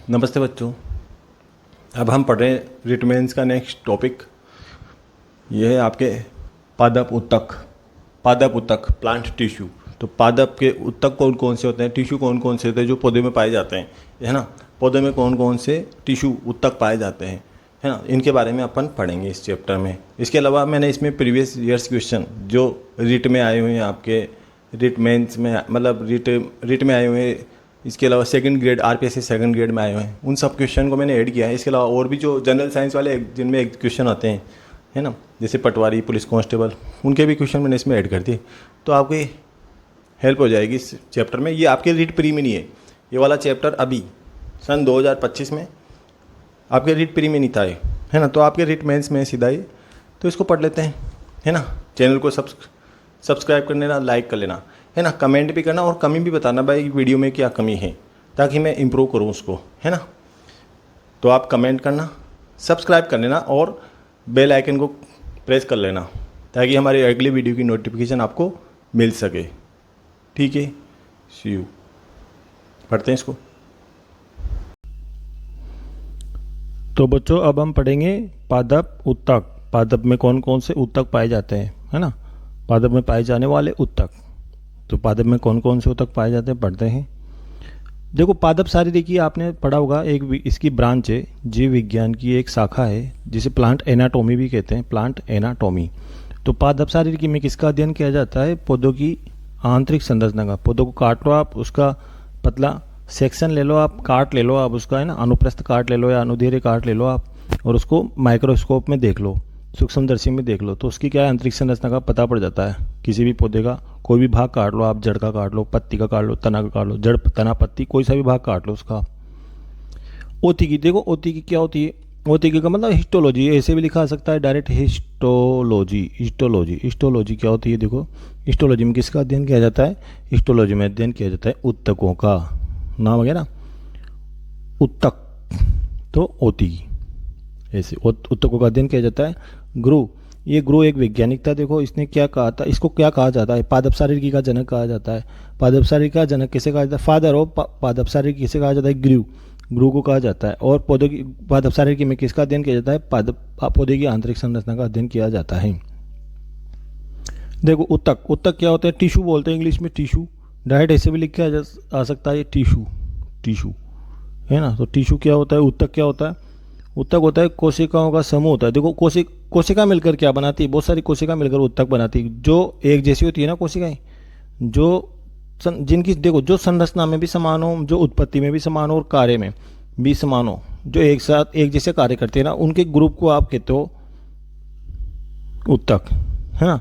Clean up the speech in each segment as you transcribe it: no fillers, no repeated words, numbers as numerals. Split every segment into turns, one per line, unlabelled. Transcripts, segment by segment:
नमस्ते बच्चों। अब हम पढ़ रहे हैं रिटमेंस का नेक्स्ट टॉपिक। यह है आपके पादप उत्तक। पादप उत्तक प्लांट टिश्यू। तो पादप के उत्तक कौन कौन से होते हैं, टिश्यू कौन कौन से होते हैं जो पौधे में पाए जाते हैं, है ना। पौधे में कौन कौन से टिश्यू उत्तक पाए जाते हैं, है ना, इनके बारे में अपन पढ़ेंगे इस चैप्टर में। इसके अलावा मैंने इसमें प्रीवियस ईयर्स क्वेश्चन जो रिट में आए हुए हैं, आपके रिट मेंस में, मतलब रिट में आए हुए हैं, इसके अलावा second grade RPSC second grade में आए हुए हैं, उन सब क्वेश्चन को मैंने ऐड किया है। इसके अलावा और भी जो जनरल साइंस वाले जिनमें क्वेश्चन आते हैं, है ना, जैसे पटवारी, पुलिस कांस्टेबल, उनके भी क्वेश्चन मैंने इसमें ऐड कर दिए, तो आपकी हेल्प हो जाएगी इस चैप्टर में। ये आपके रिट प्री में नहीं है, ये वाला चैप्टर अभी सन 2025 में आपके रिट प्री में नहीं था, है ना। तो आपके रिट मेंस में सीधा ही, तो इसको पढ़ लेते हैं, है ना। चैनल को सब्सक्राइब कर लेना, लाइक कर लेना, है ना। कमेंट भी करना और कमी भी बताना भाई वीडियो में क्या कमी है, ताकि मैं इम्प्रूव करूँ उसको, है ना। तो आप कमेंट करना, सब्सक्राइब कर लेना और बेल आइकन को प्रेस कर लेना, ताकि हमारी अगली वीडियो की नोटिफिकेशन आपको मिल सके। ठीक है, सी यू। पढ़ते हैं इसको।
तो बच्चों अब हम पढ़ेंगे पादप उत्तक। पादप में कौन कौन से उत्तक पाए जाते हैं, है ना। पादप में पाए जाने वाले उत्तक। तो पादप में कौन कौन से उत्तक पाए जाते हैं पढ़ते हैं। देखो, पादप शारीरिकी आपने पढ़ा होगा, एक इसकी ब्रांच है, जीव विज्ञान की एक शाखा है, जिसे प्लांट एनाटॉमी भी कहते हैं, प्लांट एनाटॉमी। तो पादप शारीरिकी में किसका अध्ययन किया जाता है, पौधों की आंतरिक संरचना का। पौधों को काट लो आप, उसका पतला सेक्शन ले लो आप, काट ले लो आप उसका, है ना, अनुप्रस्थ काट ले लो या अनुदैर्ध्य काट ले लो आप, और उसको माइक्रोस्कोप में देख लो, सूक्ष्मदर्शी में देख लो, तो उसकी क्या है, आंतरिक संरचना का पता पड़ जाता है। किसी भी पौधे का कोई भी भाग काट लो आप, जड़ का काट लो, पत्ती का काट लो, तना का काट लो, जड़ तना पत्ती कोई सा भी भाग काट लो उसका। ओतिकी, देखो ओतिकी क्या होती है, ओतिकी का मतलब हिस्टोलॉजी, ऐसे भी लिखा सकता है डायरेक्ट, हिस्टोलॉजी। हिस्टोलॉजी हिस्टोलॉजी क्या होती है, देखो हिस्टोलॉजी में किसका अध्ययन किया जाता है, हिस्टोलॉजी में अध्ययन किया जाता है उत्तकों का। नाम वगैरह उत्तक, तो ओतिकी, ऐसे उत्तकों का अध्ययन किया जाता है। ग्रू, ये ग्रू एक वैज्ञानिक था। देखो इसने क्या कहा था, इसको क्या कहा जाता है, पादप शारीरिकी का जनक कहा जाता है। पादप शारीरिकी का जनक किसे कहा जाता है, फादर ऑफ पादप शारीरिकी किसे कहा जाता है, ग्रू, ग्रू को कहा जाता है। और पौधों की पादप शारीरिकी में किसका अध्ययन किया जाता है, पौधे की आंतरिक संरचना का अध्ययन किया जाता है। देखो उत्तक, उत्तक क्या होता है, टिश्यू बोलते हैं इंग्लिश में, टिश्यू, डायरेक्ट ऐसे भी लिखा आ सकता है, टिश्यू, टिश्यू, है ना। तो टिश्यू क्या होता है, उत्तक क्या होता है, उत्तक होता है कोशिकाओं का समूह होता है। देखो कोशिका मिलकर क्या बनाती है, बहुत सारी कोशिका मिलकर उत्तक बनाती है, जो एक जैसी होती है ना कोशिकाएं, जो जिनकी देखो जो संरचना में भी समान हो, जो उत्पत्ति में भी समान हो और कार्य में भी समान हो, जो एक साथ एक जैसे कार्य करते हैं ना, उनके ग्रुप को आप कहते हो उत्तक, है ना।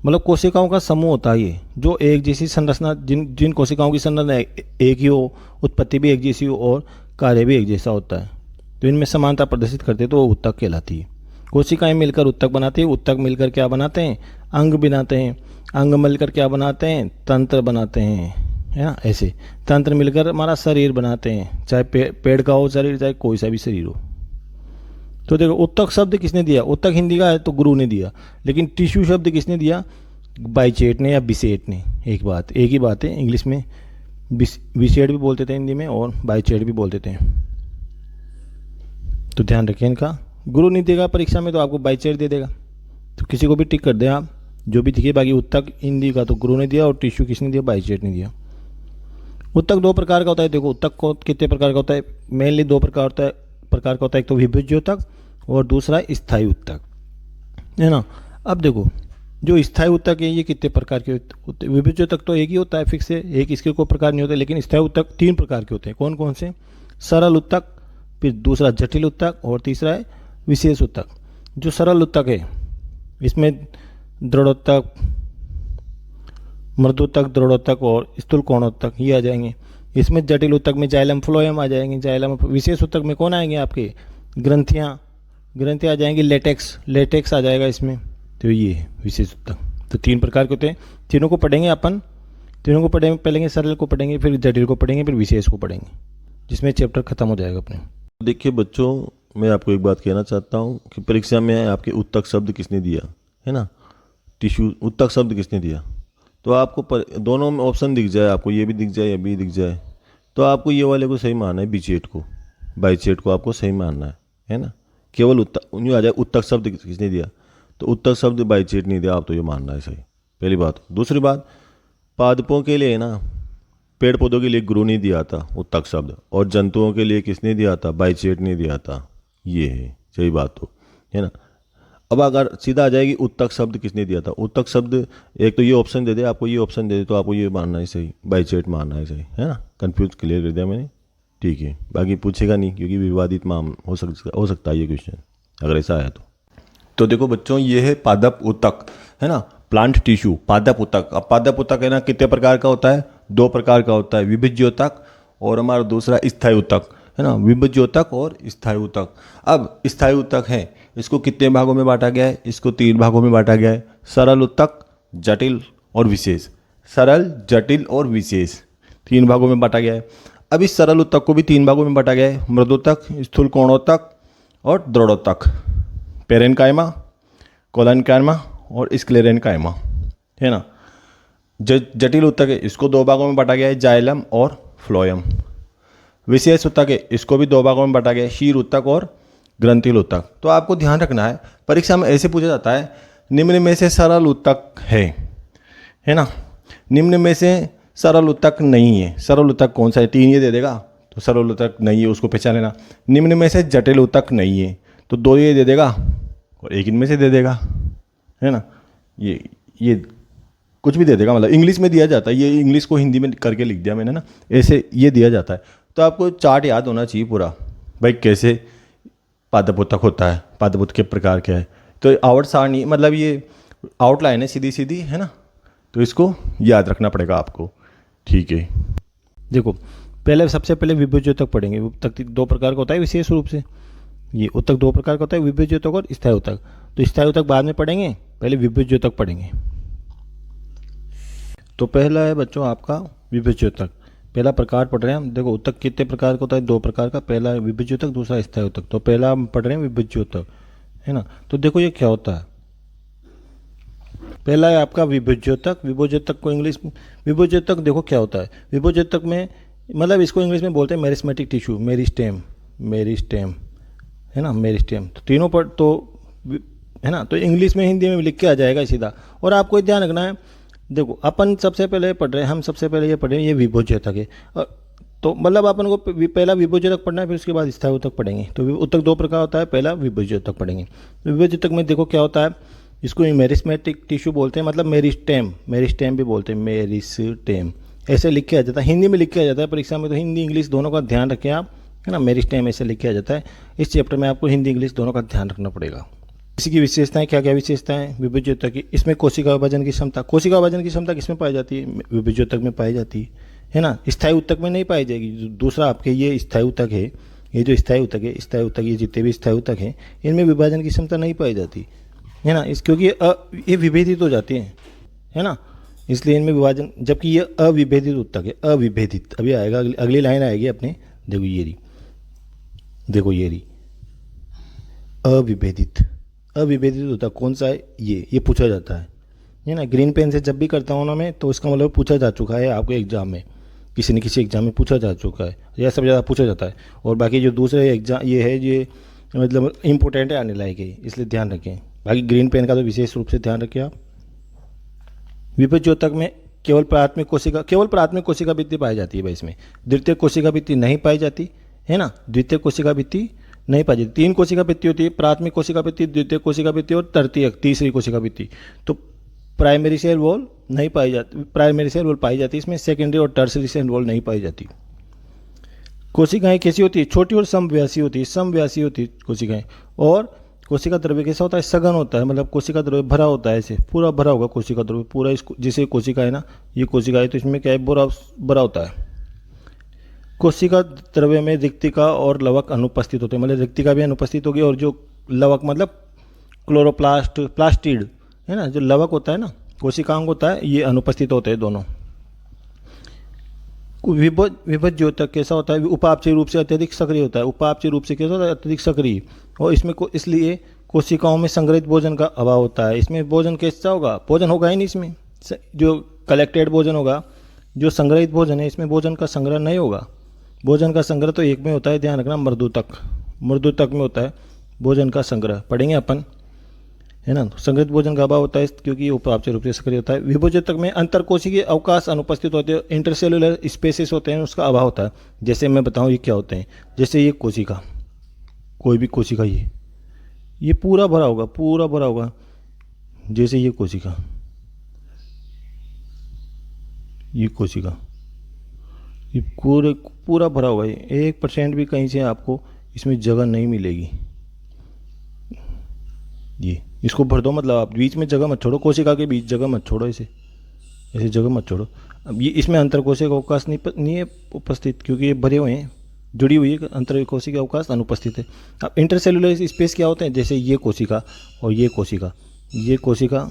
मतलब कोशिकाओं का समूह होता है ये, जो एक जैसी संरचना, जिन कोशिकाओं की संरचना एक ही हो, उत्पत्ति भी एक जैसी हो और कार्य भी एक जैसा होता है, तो इनमें समानता प्रदर्शित करते हैं, तो वो उत्तक कहलाती है। कोशिकाएं मिलकर उत्तक बनाती है, उत्तक मिलकर क्या बनाते हैं, अंग बनाते हैं, अंग मिलकर क्या बनाते हैं, तंत्र बनाते हैं, है ना। ऐसे तंत्र मिलकर हमारा शरीर बनाते हैं, चाहे पेड़ का हो शरीर, चाहे कोई सा भी शरीर हो। तो देखो उत्तक शब्द किसने दिया, उत्तक हिंदी का है तो गुरु ने दिया, लेकिन टिश्यू शब्द किसने दिया, बाइचेट ने या बिसेट ने। एक ही बात है, इंग्लिश में बिसेट भी बोलते थे हिंदी में, और बाइचेट भी बोलते थे, तो ध्यान रखें इनका। गुरु नहीं देगा परीक्षा में तो आपको बाइचेट दे देगा, तो किसी को भी टिक कर दें आप, जो भी दिखे। बाकी उत्तक हिंदी का तो गुरु ने दिया और टिश्यू किसने दिया, बाइचेट ने दिया। उत्तक दो प्रकार का होता है। देखो उत्तक को कितने प्रकार का होता है, मेनली दो प्रकार का होता है, एक तो विभज्योतक और दूसरा स्थायी उत्तक, है ना। अब देखो जो स्थायी उत्तक है ये कितने प्रकार के होते हैं, विभज्योतक तो एक ही होता है फिक्स है, एक इसके कोई प्रकार नहीं होते, लेकिन स्थायी उत्तक तीन प्रकार के होते हैं। कौन कौन से, सरल उत्तक, फिर दूसरा जटिल उत्तक और तीसरा है विशेष उत्तक। जो सरल उत्तक है इसमें दृढ़ोत्तक, मृदुत्तक, दृढ़ोत्तक और स्थूल कोणोत्तक ये आ जाएंगे। इसमें जटिल उत्तक में जाइलम फ्लोएम आ जाएंगे, जाइलम। विशेष उत्तक में कौन आएंगे, आपके ग्रंथियाँ आ जाएंगी, लेटेक्स आ जाएगा इसमें। तो ये है विशेष उत्तक। तो तीन प्रकार के होते हैं, तीनों को पढ़ेंगे अपन, तीनों को पढ़ेंगे, सरल को पढ़ेंगे, फिर जटिल को पढ़ेंगे, फिर विशेष को पढ़ेंगे, जिसमें चैप्टर खत्म हो जाएगा अपने।
देखिए बच्चों, मैं आपको एक बात कहना चाहता हूँ कि परीक्षा में आपके उत्तक शब्द किसने दिया, है ना, टिश्यू उत्तक शब्द किसने दिया, तो आपको दोनों में ऑप्शन दिख जाए, आपको ये भी दिख जाए, ये भी दिख जाए, तो आपको ये वाले को सही माना है, बिचेट को, बाइचेट को आपको सही मानना है ना। केवल उत्तक यूँ आ जाए उत्तक शब्द किसने दिया, तो उत्तक शब्द बाइचेट नहीं दिया, आप तो ये मानना है सही, पहली बात। दूसरी बात, पादपों के लिए ना, पेड़ पौधों के लिए गुरु नहीं दिया था उत्तक शब्द, और जंतुओं के लिए किसने दिया था, बाइचेट नहीं दिया था। ये है सही बात तो, है ना। अब अगर सीधा आ जाएगी उत्तक शब्द किसने दिया था, उत्तक शब्द एक तो ये ऑप्शन दे दे, आपको ये ऑप्शन दे दे तो आपको ये मानना है सही, बाइचेट मानना है सही, है ना। कंफ्यूज क्लियर कर दिया मैंने, ठीक है। बाकी पूछेगा नहीं क्योंकि विवादित माम हो सकता है ये क्वेश्चन अगर ऐसा आया तो देखो बच्चों, ये है पादप उत्तक, है ना, प्लांट टिश्यू, पादप उत्तक। अब पादप उत्तक है ना कितने प्रकार का होता है, 2 प्रकार का होता है, विभिज्योतक और हमारा दूसरा स्थायी उत्तक, है ना, विभिज्योतक और स्थायी उत्तक। अब स्थायी उत्तक है, इसको कितने भागों में बांटा गया है, इसको 3 भागों में बांटा गया है, सरल उत्तक, जटिल और विशेष। सरल, जटिल और विशेष 3 भागों में बांटा गया है। अब इस सरल उत्तक को भी 3 भागों में बांटा गया है, मृदोत्तक, स्थूल कोणोत्तक और दृढ़ोत्तक, पेरेनकाइमा, कोलेनकाइमा और स्क्लेरेनकाइमा, है ना। जटिल उत्तक है, इसको 2 भागों में बांटा गया है, जाइलम और फ्लोएम। विशेष उत्तक है, इसको भी 2 भागों में बांटा गया है, शीर उत्तक और ग्रंथिल उत्तक। तो आपको ध्यान रखना है, परीक्षा में ऐसे पूछा जाता है, निम्न में से सरल उत्तक है ना, निम्न में से सरल उत्तक नहीं है। सरल उत्तक कौन सा है, 3 ये दे देगा तो सरल उत्तक नहीं है, उसको पहचान लेना। निम्न में से जटिल उत्तक नहीं है तो 2 ये दे देगा और 1 इनमें से दे देगा, है ना। ये कुछ भी दे देगा, मतलब इंग्लिश में दिया जाता है, ये इंग्लिश को हिंदी में करके लिख दिया मैंने ना, ऐसे ये दिया जाता है। तो आपको चार्ट याद होना चाहिए पूरा, भाई कैसे पादप उत्तक होता है, पादप उत्तक के प्रकार क्या है। तो आवर्त सारणी मतलब ये आउटलाइन है सीधी सीधी, है ना, तो इसको याद रखना पड़ेगा आपको, ठीक है।
देखो सबसे पहले विभिज्योतक पढ़ेंगे। उत्तक 2 प्रकार का होता है विशेष रूप से, ये उत्तक 2 प्रकार का होता है, विभिज्योतक और स्थायी उत्तक। तो स्थायी उत्तक बाद में पढ़ेंगे, पहले विभिज्योतक पढ़ेंगे। तो पहला है बच्चों आपका विभिज्योतक, पहला प्रकार पढ़ रहे हैं हम। देखो उत्तक कितने प्रकार का होता है, 2 प्रकार का, पहला विभिज्योतक, दूसरा स्थायी उत्तक। तो पहला हम पढ़ रहे हैं विभिज्योतक, है ना। तो देखो ये क्या होता है, पहला है आपका विभिज्योतक। विभिज्योतक को इंग्लिश, विभिज्योतक देखो क्या होता है, विभिज्योतक में मतलब इसको इंग्लिश में बोलते हैं मेरिस्टेमेटिक टिश्यू, मेरिस्टेम, मेरिस्टेम, है ना, मेरिस्टेम। तो तीनों पर तो है ना, तो इंग्लिश में हिंदी में लिख के आ जाएगा सीधा। और आपको ध्यान रखना है, देखो अपन सबसे पहले पढ़ रहे हैं, हम सबसे पहले ये पढ़ रहे हैं ये विभिज्योतक है, तो मतलब अपन को पहला विभिज्योतक पढ़ना है, फिर उसके बाद स्थायी उत्तक पढ़ेंगे। तो उत्तक 2 प्रकार होता है, पहला विभिज्योतक पढ़ेंगे। विभिज्योतक में देखो क्या होता है, इसको मेरिस्टेमेटिक टिश्यू बोलते हैं, मतलब मेरिस्टेम, मेरिस्टेम भी बोलते हैं, मेरिस्टेम ऐसे लिख के आ जाता है, हिंदी में लिख के आ जाता है परीक्षा में। तो हिंदी इंग्लिश दोनों का ध्यान रखें आप, है ना, मेरिस्टेम ऐसे लिख के आ जाता है। इस चैप्टर में आपको हिंदी इंग्लिश दोनों का ध्यान रखना पड़ेगा। इसकी विशेषताएं क्या क्या विशेषताएं विभिज्योतक की, इसमें कोशिका विभाजन की क्षमता, कोशिका विभाजन की क्षमता किसमें पाई जाती है, विभिज्योतक में पाई जाती है ना, स्थायी उत्तक में नहीं पाई जाएगी। दूसरा आपके ये स्थायी उत्तक है, ये जो स्थायी उत्तक है, स्थायी उत्तक ये जितने भी स्थायी उत्तक हैं इनमें विभाजन की क्षमता नहीं पाई जाती, है ना, इस क्योंकि ये विभेदित हो जाती हैं, है ना, इसलिए इनमें विभाजन, जबकि ये अविभेदित उत्तक है, अविभेदित। अभी आएगा, अगली लाइन आएगी अपने, देखो ये रही, देखो ये रही, अविभेदित। अविभेदित उत्तक कौन सा है, ये पूछा जाता है ना। ग्रीन पेन से जब भी करता हूँ ना मैं, तो इसका मतलब पूछा जा चुका है आपके एग्जाम में, किसी न किसी एग्जाम में पूछा जा चुका है, यह सब ज़्यादा पूछा जाता है। और बाकी जो दूसरे एग्जाम ये है, ये मतलब इंपॉर्टेंट है, आने लायक है, इसलिए ध्यान रखें। बाकी ग्रीन पेन का तो विशेष रूप से ध्यान रखें आप। विभिज्योतक में केवल प्राथमिक कोशिका भित्ति पाई जाती है भाई, इसमें द्वितीय कोशिका भित्ति नहीं पाई जाती, है ना, द्वितीय कोशिका भित्ति नहीं पाई जाती। 3 कोशिका भित्ति होती है, प्राथमिक कोशिका भित्ति, द्वितीय कोशिका भित्ति और तीसरी कोशिका भित्ति। तो प्राइमरी सेल वॉल नहीं पाई जाती, प्राइमरी सेल वॉल पाई जाती है इसमें, सेकेंडरी और टर्सरी सेल वॉल नहीं पाई जाती। कोशिकाएं कैसी होती है, छोटी और समव्यासी होती है, समव्यासी होती है कोशिकाएं। और कोशिका द्रव्य कैसा होता है, सघन होता है, मतलब कोशिका द्रव्य भरा होता है, ऐसे पूरा भरा होगा कोशिका द्रव्य पूरा। इसको जैसे कोशिका है ना, ये कोशिका है, तो इसमें क्या है, भरा होता है। कोशिका द्रव्य में रिक्तिका और लवक अनुपस्थित होते हैं, मतलब रिक्तिका भी अनुपस्थित होगी, और जो लवक मतलब क्लोरोप्लास्ट, प्लास्टिड है ना, जो लवक होता है ना, कोशिकांग होता है, ये अनुपस्थित होते हैं दोनों। विभिज्योतक कैसा होता है, उपापचयी रूप से अत्यधिक सक्रिय होता है, उपापचयी रूप से कैसा होता है, अत्यधिक सक्रिय। और इसमें इसलिए कोशिकाओं में संग्रहित भोजन का अभाव होता है। इसमें भोजन कैसा होगा, भोजन होगा ही नहीं इसमें, जो कलेक्टेड भोजन होगा, जो संग्रहित भोजन है इसमें भोजन का संग्रह नहीं होगा, भोजन का संग्रह तो एक में होता है, ध्यान रखना, मृदुतक में होता है भोजन का संग्रह, पढ़ेंगे अपन, है ना। संग्रहित भोजन का अभाव होता है क्योंकि ये उपापचय रूप से सक्रिय होता है। विभोजतक में अंतरकोशिकीय अवकाश अनुपस्थित होते हैं, इंटरसेलुलर स्पेसेस होते हैं, उसका अभाव होता है। जैसे मैं बताऊं ये क्या होते हैं, जैसे ये कोशिका, कोई भी कोशिका, ये पूरा भरा होगा, जैसे ये कोशिका, ये पूरा भरा हुआ है, 1% भी कहीं से आपको इसमें जगह नहीं मिलेगी। ये इसको भर दो, मतलब आप बीच में जगह मत छोड़ो, कोशिका के बीच जगह मत छोड़ो, ऐसे जगह मत छोड़ो। अब ये इसमें अंतरकोशिका अवकाश नहीं है उपस्थित, क्योंकि ये भरे हुए हैं, जुड़ी हुई है, अंतरकोशिका अवकाश अनुपस्थित है। अब इंटरसेलुलर स्पेस क्या होते हैं, जैसे ये कोशिका और ये कोशिका, ये कोशिका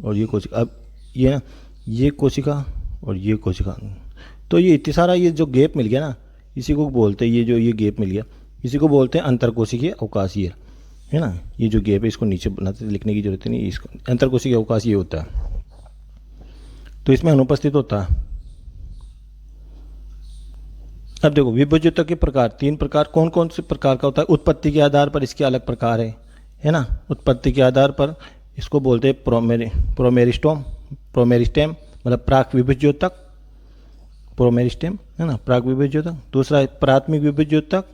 और ये कोशिका, अब ये ना, ये कोशिका और ये कोशिका, तो ये इतना सारा ये जो गैप मिल गया ना, इसी को बोलते हैं, ये गैप मिल गया, इसी को बोलते हैं अंतरकोशिकीय अवकाश, ये है ना। ये जो गैप है इसको नीचे बनाते, लिखने की जरूरत नहीं, इसको अंतरकोशिकीय अवकाश ये होता है, तो इसमें अनुपस्थित होता है। अब देखो विभोज्यता के प्रकार, 3 प्रकार, कौन कौन से प्रकार का होता है। उत्पत्ति के आधार पर इसके अलग प्रकार है ना। उत्पत्ति के आधार पर इसको बोलते हैं प्रोमेरिस्टेम, मतलब प्राक विभोज्योतक, प्रोमेरिस्टेम, है ना, प्राक विभोज्योतक। दूसरा है प्राथमिक विभोज्योतक,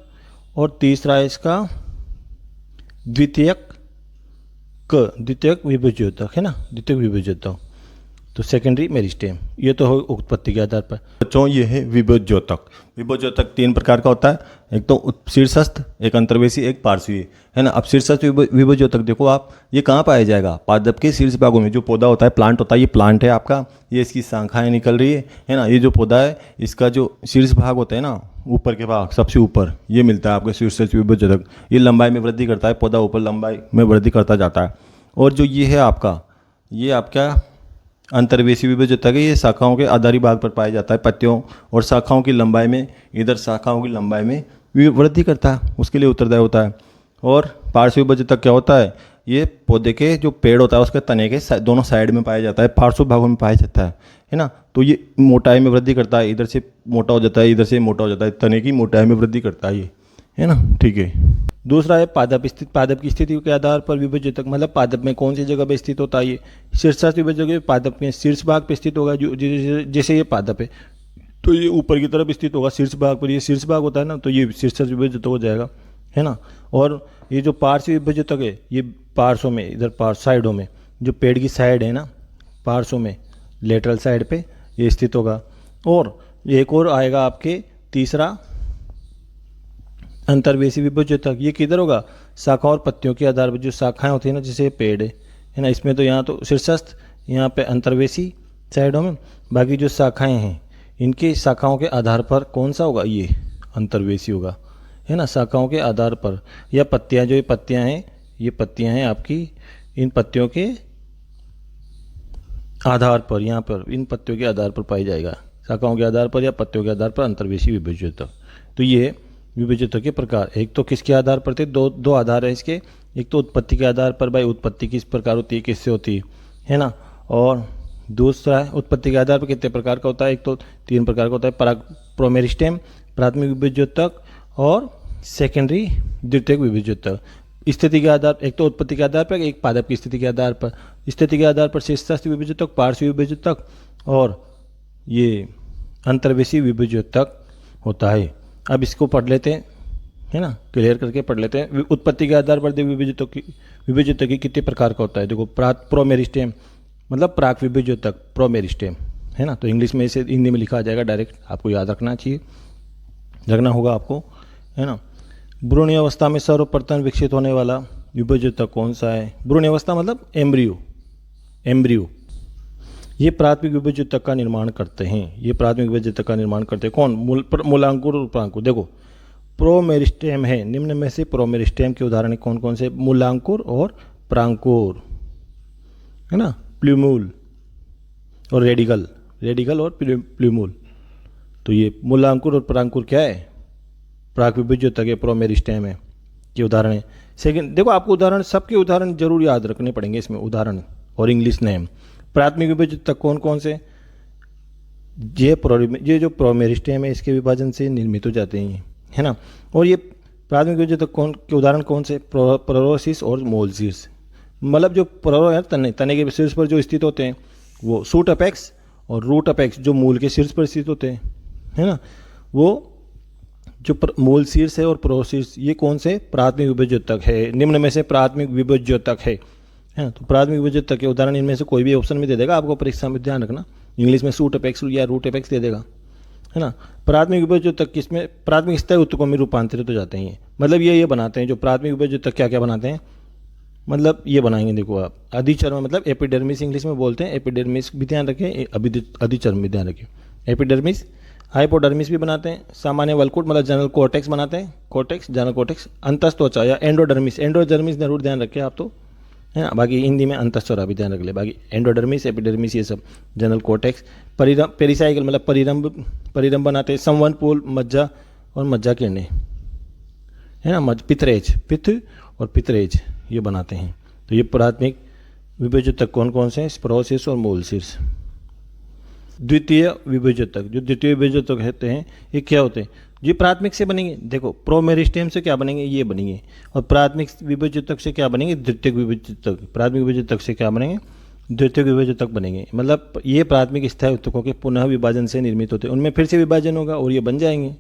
और तीसरा है इसका द्वितीयक विभोज्योतक, है ना, द्वितीयक विभोज्योतक। तो सेकेंडरी मेरिस्टेम, ये तो हो उत्पत्ति के आधार पर।
बच्चों ये है विभोज्योतक। विभोज्योतक 3 प्रकार का होता है, एक तो शीर्षस्थ, एक अंतर्वेशी, एक पार्श्वीय, है ना। अब शीर्षस्थ विभोज्योतक देखो आप, ये कहाँ पाया जाएगा, पादप के शीर्ष भागों में। जो पौधा होता है, प्लांट होता है, ये प्लांट है आपका, ये इसकी शाखाएं निकल रही है ना। ये जो पौधा है, इसका जो शीर्ष भाग होता है ना, ऊपर के भाग, सबसे ऊपर ये मिलता है आपको शीर्षस्थ विभोज्योतक। ये लंबाई में वृद्धि करता है, पौधा ऊपर लंबाई में वृद्धि करता जाता है। और जो ये है आपका, ये आपका अंतर्वेशी विभोज्योतक है, ये शाखाओं के आधारी भाग पर पाया जाता है, पत्तियों और शाखाओं की लंबाई में, इधर शाखाओं की लंबाई में वृद्धि करता है, उसके लिए उत्तरदायी होता है। और पार्श्व विभोज्योतक क्या होता है, ये पौधे के जो पेड़ होता है उसके तने के दोनों साइड में पाया जाता है, पार्श्व भागों में पाया जाता है ना। तो ये मोटाई में वृद्धि करता है, इधर से मोटा हो जाता है, इधर से मोटा हो जाता है, तने की मोटाई में वृद्धि करता है ये, है ना, ठीक है। दूसरा है पादप की स्थिति के आधार पर विभोज्योतक, मतलब पादप में कौन सी जगह पे स्थित होता है। ये शीर्षस्थ विभोज्योतक पादप के शीर्ष भाग पे स्थित होगा, जो जैसे ये पादप है तो ये ऊपर की तरफ स्थित होगा शीर्ष भाग पर, ये शीर्ष भाग होता है ना, तो ये शीर्षस्थ विभोज्योतक हो जाएगा, है ना। और ये जो पार्श्व विभोज्योतक है, ये पार्श्व में, इधर साइडों में, जो पेड़ की साइड है ना, पार्श्व में, लेटरल साइड पे ये स्थित होगा। और एक और आएगा आपके तीसरा अंतर्वेशी विभोज्योतक, ये किधर होगा, शाखा और पत्तियों के आधार पर। जो शाखाएं होती है ना, जैसे पेड़ है ना, इसमें तो यहाँ तो शीर्षस्थ, यहाँ पे अंतर्वेशी साइडों में, बाकी जो शाखाएं हैं इनकी शाखाओं के आधार पर कौन सा होगा, ये अंतर्वेशी होगा, है ना, शाखाओं के आधार पर। या पत्तियाँ, जो ये पत्तियाँ हैं आपकी, इन पत्तियों के आधार पर, यहाँ पर इन पत्तियों के आधार पर पाई जाएगा, शाखाओं के आधार पर या पत्तियों के आधार पर अंतर्वेशी विभोज्योतक। तो ये विभोज्योतक के प्रकार। एक तो किसके आधार पर थे, दो आधार है इसके। एक तो उत्पत्ति के आधार पर, भाई उत्पत्ति किस प्रकार होती है, किससे होती है ना। और दूसरा है उत्पत्ति के आधार पर कितने प्रकार का होता है, एक तो 3 प्रकार का होता है, प्रोमेरिस्टेम, प्राथमिक विभोज्योतक और सेकेंडरी द्वितीयक विभोज्योतक। स्थिति के आधार, एक तो उत्पत्ति के आधार पर, एक पादप की स्थिति के आधार पर। स्थिति के आधार पर शीर्षस्थ विभोज्योतक, पार्श्व विभोज्योतक और ये अंतर्वेशी विभोज्योतक होता है। अब इसको पढ़ लेते हैं, है ना, क्लियर करके पढ़ लेते हैं। उत्पत्ति के आधार पर विभोज्योतक की कितने प्रकार का होता है। देखो, प्रोमेरिस्टेम मतलब प्राक विभोज्योतक, प्रोमेरिस्टेम, है ना। तो इंग्लिश में इसे हिंदी में लिखा आ जाएगा डायरेक्ट, आपको याद रखना होगा आपको, है ना। भ्रूण अवस्था में सर्वप्रथम विकसित होने वाला विभोज्योतक कौन सा है। भ्रूण अवस्था मतलब एम्ब्रियो। ये प्राथमिक विभोज्योतक का निर्माण करते हैं। कौन, मूलांकुर और प्रांकुर। देखो, प्रोमेरिस्टेम है, निम्न में से प्रोमेरिस्टेम के उदाहरण कौन कौन से, मूलांकुर और प्रांकुर, है ना, प्लूमूल और रेडिकल और प्लूमूल। तो ये मूलांकुर और प्रांकुर क्या है, प्राक विभोज्योतक है, प्रोमेरिस्टेम है, के उदाहरण है। सेकंड, देखो आपको उदाहरण, सबके उदाहरण जरूर याद रखने पड़ेंगे इसमें, उदाहरण और इंग्लिश नेम। प्राथमिक विभोज्योतक कौन कौन से,
ये जो प्रोमेरिस्टेम है इसके विभाजन से निर्मित हो जाते हैं, है ना। और ये प्राथमिक विभेजक कौन के उदाहरण कौन से, प्रोरोसिस और मोलसीस। मतलब जो प्रोरो है तने के शीर्ष पर जो स्थित होते हैं वो सूट अपेक्स, और रूट अपेक्स जो मूल के शीर्ष पर स्थित होते हैं, है ना। वो जो मूल शीर्ष है और प्रोशीर्ष ये कौन से प्राथमिक विभेज्योतक है, निम्न में से प्राथमिक विभेज्योतक है ना। तो प्राथमिक विभेज्योतक के उदाहरण इनमें से कोई भी ऑप्शन में दे देगा आपको, परीक्षा में ध्यान रखना। इंग्लिश में सूट अपेक्स या रूट अपेक्स दे देगा, है ना। प्राथमिक विभेज्योतक किसमें, प्राथमिक स्थायी उत्तकों में रूपांतरित हो जाते हैं। मतलब ये बनाते हैं जो प्राथमिक विभेज्योतक क्या क्या बनाते हैं, मतलब ये बनाएंगे। देखो आप अधिचर्म मतलब एपिडर्मिस इंग्लिश में बोलते हैं, एपिडर्मिस भी ध्यान रखें, अधिचर्म भी ध्यान रखें। एपिडर्मिस, हाइपोडर्मिस भी बनाते हैं, सामान्य वलकुट मतलब जनरल कोर्टेक्स बनाते हैं, कोर्टेक्स जनरल कोर्टेक्स, अंतस्त्वचा या एंडोडर्मिस, एंडोडर्मिस जरूर ध्यान रखें आप तो, है ना। बाकी हिंदी में अंतस्त्वरा भी ध्यान रख ले। बाकी एंडोडर्मिस, एपिडर्मिस ये सब, जनरल कोर्टेक्स, पेरिसाइकल मतलब परिरंभ बनाते हैं, संवन पोल मज्जा और मज्जा किरणें, है ना। पितरेज, पित्त और पितरेज ये बनाते हैं। तो ये प्राथमिक विभेज्योतक कौन कौन से हैं, स्प्रोसिस और मोलसीस। द्वितीय विभेज्योतक, जो द्वितीय विभेज्योतक होते हैं ये क्या होते हैं, ये प्राथमिक से बनेंगे। देखो प्रोमेरिस्टेम से क्या बनेंगे, ये बनेंगे। और प्राथमिक विभेज्योतक से क्या बनेंगे, द्वितीय विभेज्योतक। प्राथमिक विभेज्योतक से क्या बनेंगे, द्वितीय विभेज्योतक बनेंगे। मतलब ये प्राथमिक स्थायी उत्तकों के पुनः विभाजन से निर्मित होते हैं, उनमें फिर से विभाजन होगा और ये बन जाएंगे,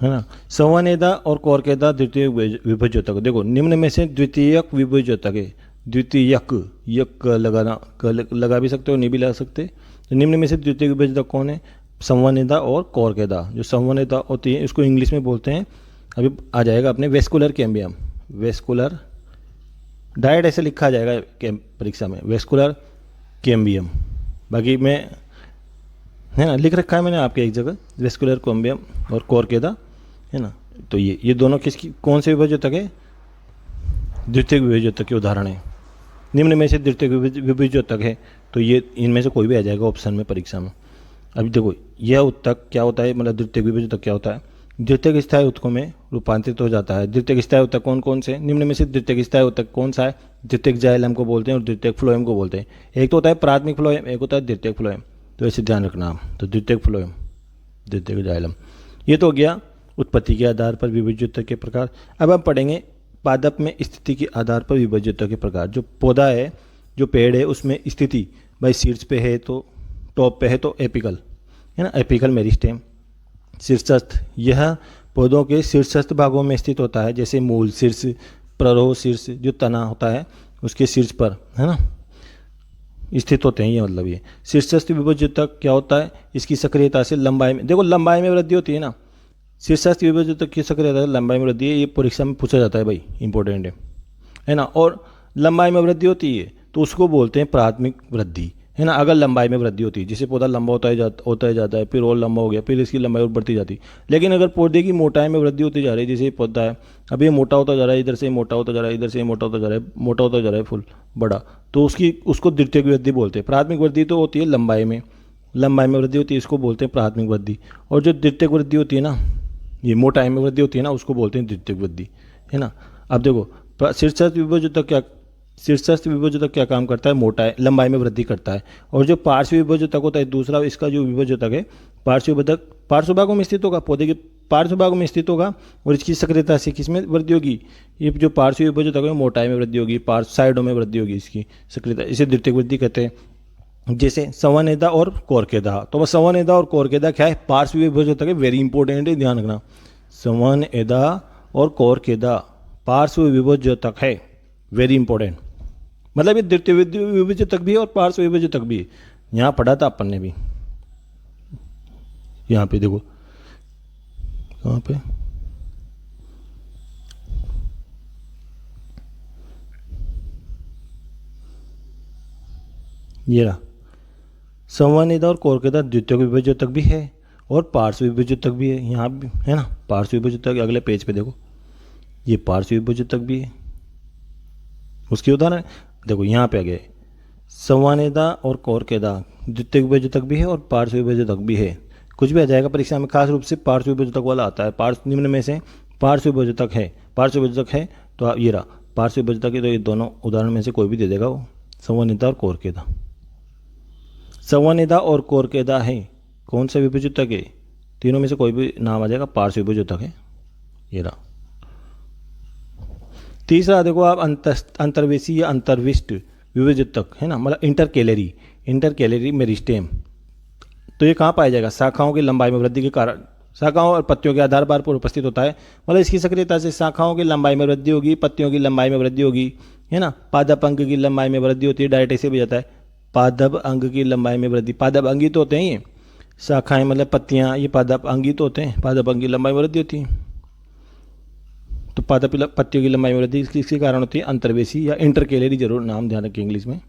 है ना। संवनेदा और कोरकेदा द्वितीय विभेज्योतक। देखो निम्न में से द्वितीयक विभेज्योतक है, द्वितीयक, यक लगाना लगा भी सकते हो, नहीं भी लगा सकते। तो निम्न में से द्वितीय विभेज्योतक कौन है, संवनेदा और कोरकेदा। जो संवनेदा होती है इसको इंग्लिश में बोलते हैं, अभी आ जाएगा अपने वेस्कुलर कैम्बियम, वेस्कुलर डायरेक्ट ऐसे लिखा जाएगा परीक्षा में, वेस्कुलर कैम्बियम। बाकी मैं, है ना, लिख रखा है मैंने आपके एक जगह, वेस्कुलर कैम्बियम और कोरकेदा, है ना। तो ये दोनों किसकी कौन से विभेज्योतक है, द्वितीय विभेज्योतक के उदाहरण है। निम्न में से द्वितीय विभेज्योतक है, तो ये इनमें से कोई भी आ जाएगा ऑप्शन में परीक्षा में। अभी देखो यह उत्तक क्या होता है, मतलब द्वितीय विभेज्योतक क्या होता है, द्वितीय स्थायी उत्तकों में रूपांतरित हो जाता है। द्वितीय स्थायी उत्तक कौन कौन से, निम्न में से द्वितीय स्थायी उत्तक कौन सा है, द्वितीय जाइलम को बोलते हैं और द्वितीय फ्लोएम को बोलते हैं। एक तो होता है प्राथमिक फ्लोएम, एक होता है द्वितीय फ्लोएम, तो ऐसे ध्यान रखना आप। तो द्वितीय फ्लोएम, द्वितीय जाइलम, ये तो हो गया उत्पत्ति के आधार पर विभेज्योतक के प्रकार। अब हम पढ़ेंगे पादप में स्थिति के आधार पर विभेज्योतक के प्रकार। जो पौधा है, जो पेड़ है, उसमें स्थिति भाई शीर्ष पे है तो टॉप पे है तो एपिकल, है ना, एपिकल मेरिस्टेम। शीर्षस्थ, यह पौधों के शीर्षस्थ भागों में स्थित होता है, जैसे मूल शीर्ष, प्ररोह शीर्ष, जो तना होता है उसके शीर्ष पर, है ना, स्थित होते हैं। ये मतलब ये शीर्षस्थ विभेज्योतक क्या होता है, इसकी सक्रियता से लंबाई में, देखो लंबाई में वृद्धि होती है ना, शीर्षस्थ विभेज्योतक की सक्रियता से लंबाई में वृद्धि है। ये परीक्षा में पूछा जाता है भाई, इंपॉर्टेंट है ना। और लंबाई में वृद्धि होती है तो उसको बोलते हैं प्राथमिक वृद्धि, है ना। अगर लंबाई में वृद्धि होती है, जैसे पौधा लंबा होता है जाता है, फिर और लंबा हो गया, फिर इसकी लंबाई और बढ़ती जाती है। लेकिन अगर पौधे की मोटाई में वृद्धि होती जा रही है, जैसे पौधा है अब ये मोटा होता जा रहा है, इधर से मोटा होता जा रहा है, इधर से मोटा होता जा रहा है, मोटा होता जा रहा है, फुल बड़ा, तो उसको द्वितीय वृद्धि बोलते हैं। प्राथमिक वृद्धि तो होती है लंबाई में वृद्धि होती है, इसको बोलते हैं प्राथमिक वृद्धि। और जो द्वितीय वृद्धि होती है ना, ये मोटाई में वृद्धि होती है ना, उसको बोलते हैं द्वितीय वृद्धि, है ना। अब देखो शीर्षस्थ विभेज्योतक क्या काम करता है, मोटाई लंबाई में वृद्धि करता है। और जो पार्श्व विभेज्योतक होता है दूसरा, इसका जो विभेज्योतक है पार्श्व भागों में स्थित होगा, पौधे के पार्श्व भागों में स्थित होगा, और इसकी सक्रियता से किसमें वृद्धि होगी, ये जो पार्श्व विभेज्योतक है मोटाई में वृद्धि होगी, साइडों में वृद्धि होगी इसकी सक्रियता, इसे द्वितीय वृद्धि कहते हैं। जैसे संवनेदा और कोरकेदा, तो वह संवनेदा और कोरकेदा क्या है, पार्श्व विभेज्योतक है, वेरी इंपॉर्टेंट है, ध्यान रखना। संवनेदा और कोरकेदा पार्श्व विभेज्योतक है, वेरी इंपॉर्टेंट। मतलब ये द्वितीय विभेज्योतक भी है और पार्श्व विभेज्योतक भी है। यहाँ पढ़ा था अपन ने भी, यहाँ पे देखो कहाँ पे, ये रहा। संवनेदा और कोरकेदा द्वितीय विभेज्योतक भी है और पार्श्व विभेज्योतक भी है, यहाँ भी है ना। पार्श्व विभेज्योतक अगले पेज पे देखो, ये पार्श्व विभेज्योतक भी है। उसके उदाहरण देखो यहाँ पे आ गए, संवनेदा और कोरकेदा द्वितीय विभेज्योतक भी है और पार्श्व विभेज्योतक भी है। कुछ भी आ जाएगा परीक्षा में, खास रूप से पार्श्व विभेज्योतक वाला आता है। निम्न में से पार्श्व विभेज्योतक है, तो ये रहा पार्श्व विभेज्योतक है, तो ये दोनों उदाहरण में से कोई भी दे देगा वो, संवनेदा और कोरकेदा। संवनेदा और कोरकेदा है कौन सा विभुज उत्तक है? तीनों में से कोई भी नाम आ जाएगा, पार्श्व विभुज उत्तक है ये रहा। तीसरा देखो आप अंतर्वेशी या अंतर्विष्ट विभुज उत्तक है ना, मतलब इंटर कैलरी मेरिस्टेम। तो ये कहाँ पाया जाएगा? शाखाओं की लंबाई में वृद्धि के कारण, शाखाओं और पत्तियों के आधार पर उपस्थित होता है। मतलब इसकी सक्रियता से शाखाओं की लंबाई में वृद्धि होगी, पत्तियों की लंबाई में वृद्धि होगी, है ना। पादप अंग की लंबाई में वृद्धि होती है, डायरेक्ट ऐसे भी जाता है, पादप अंग की लंबाई में वृद्धि। पादप अंगी तो होते हैं ये शाखाएं, मतलब पत्तियां, ये पादप अंगी तो होते हैं, पादप अंग की लंबाई में वृद्धि होती है। तो पादप पत्तियों की लंबाई में वृद्धि किसके कारण होती है? अंतर्वेशी या इंटरकेलरी, जरूर नाम ध्यान रखें इंग्लिश में।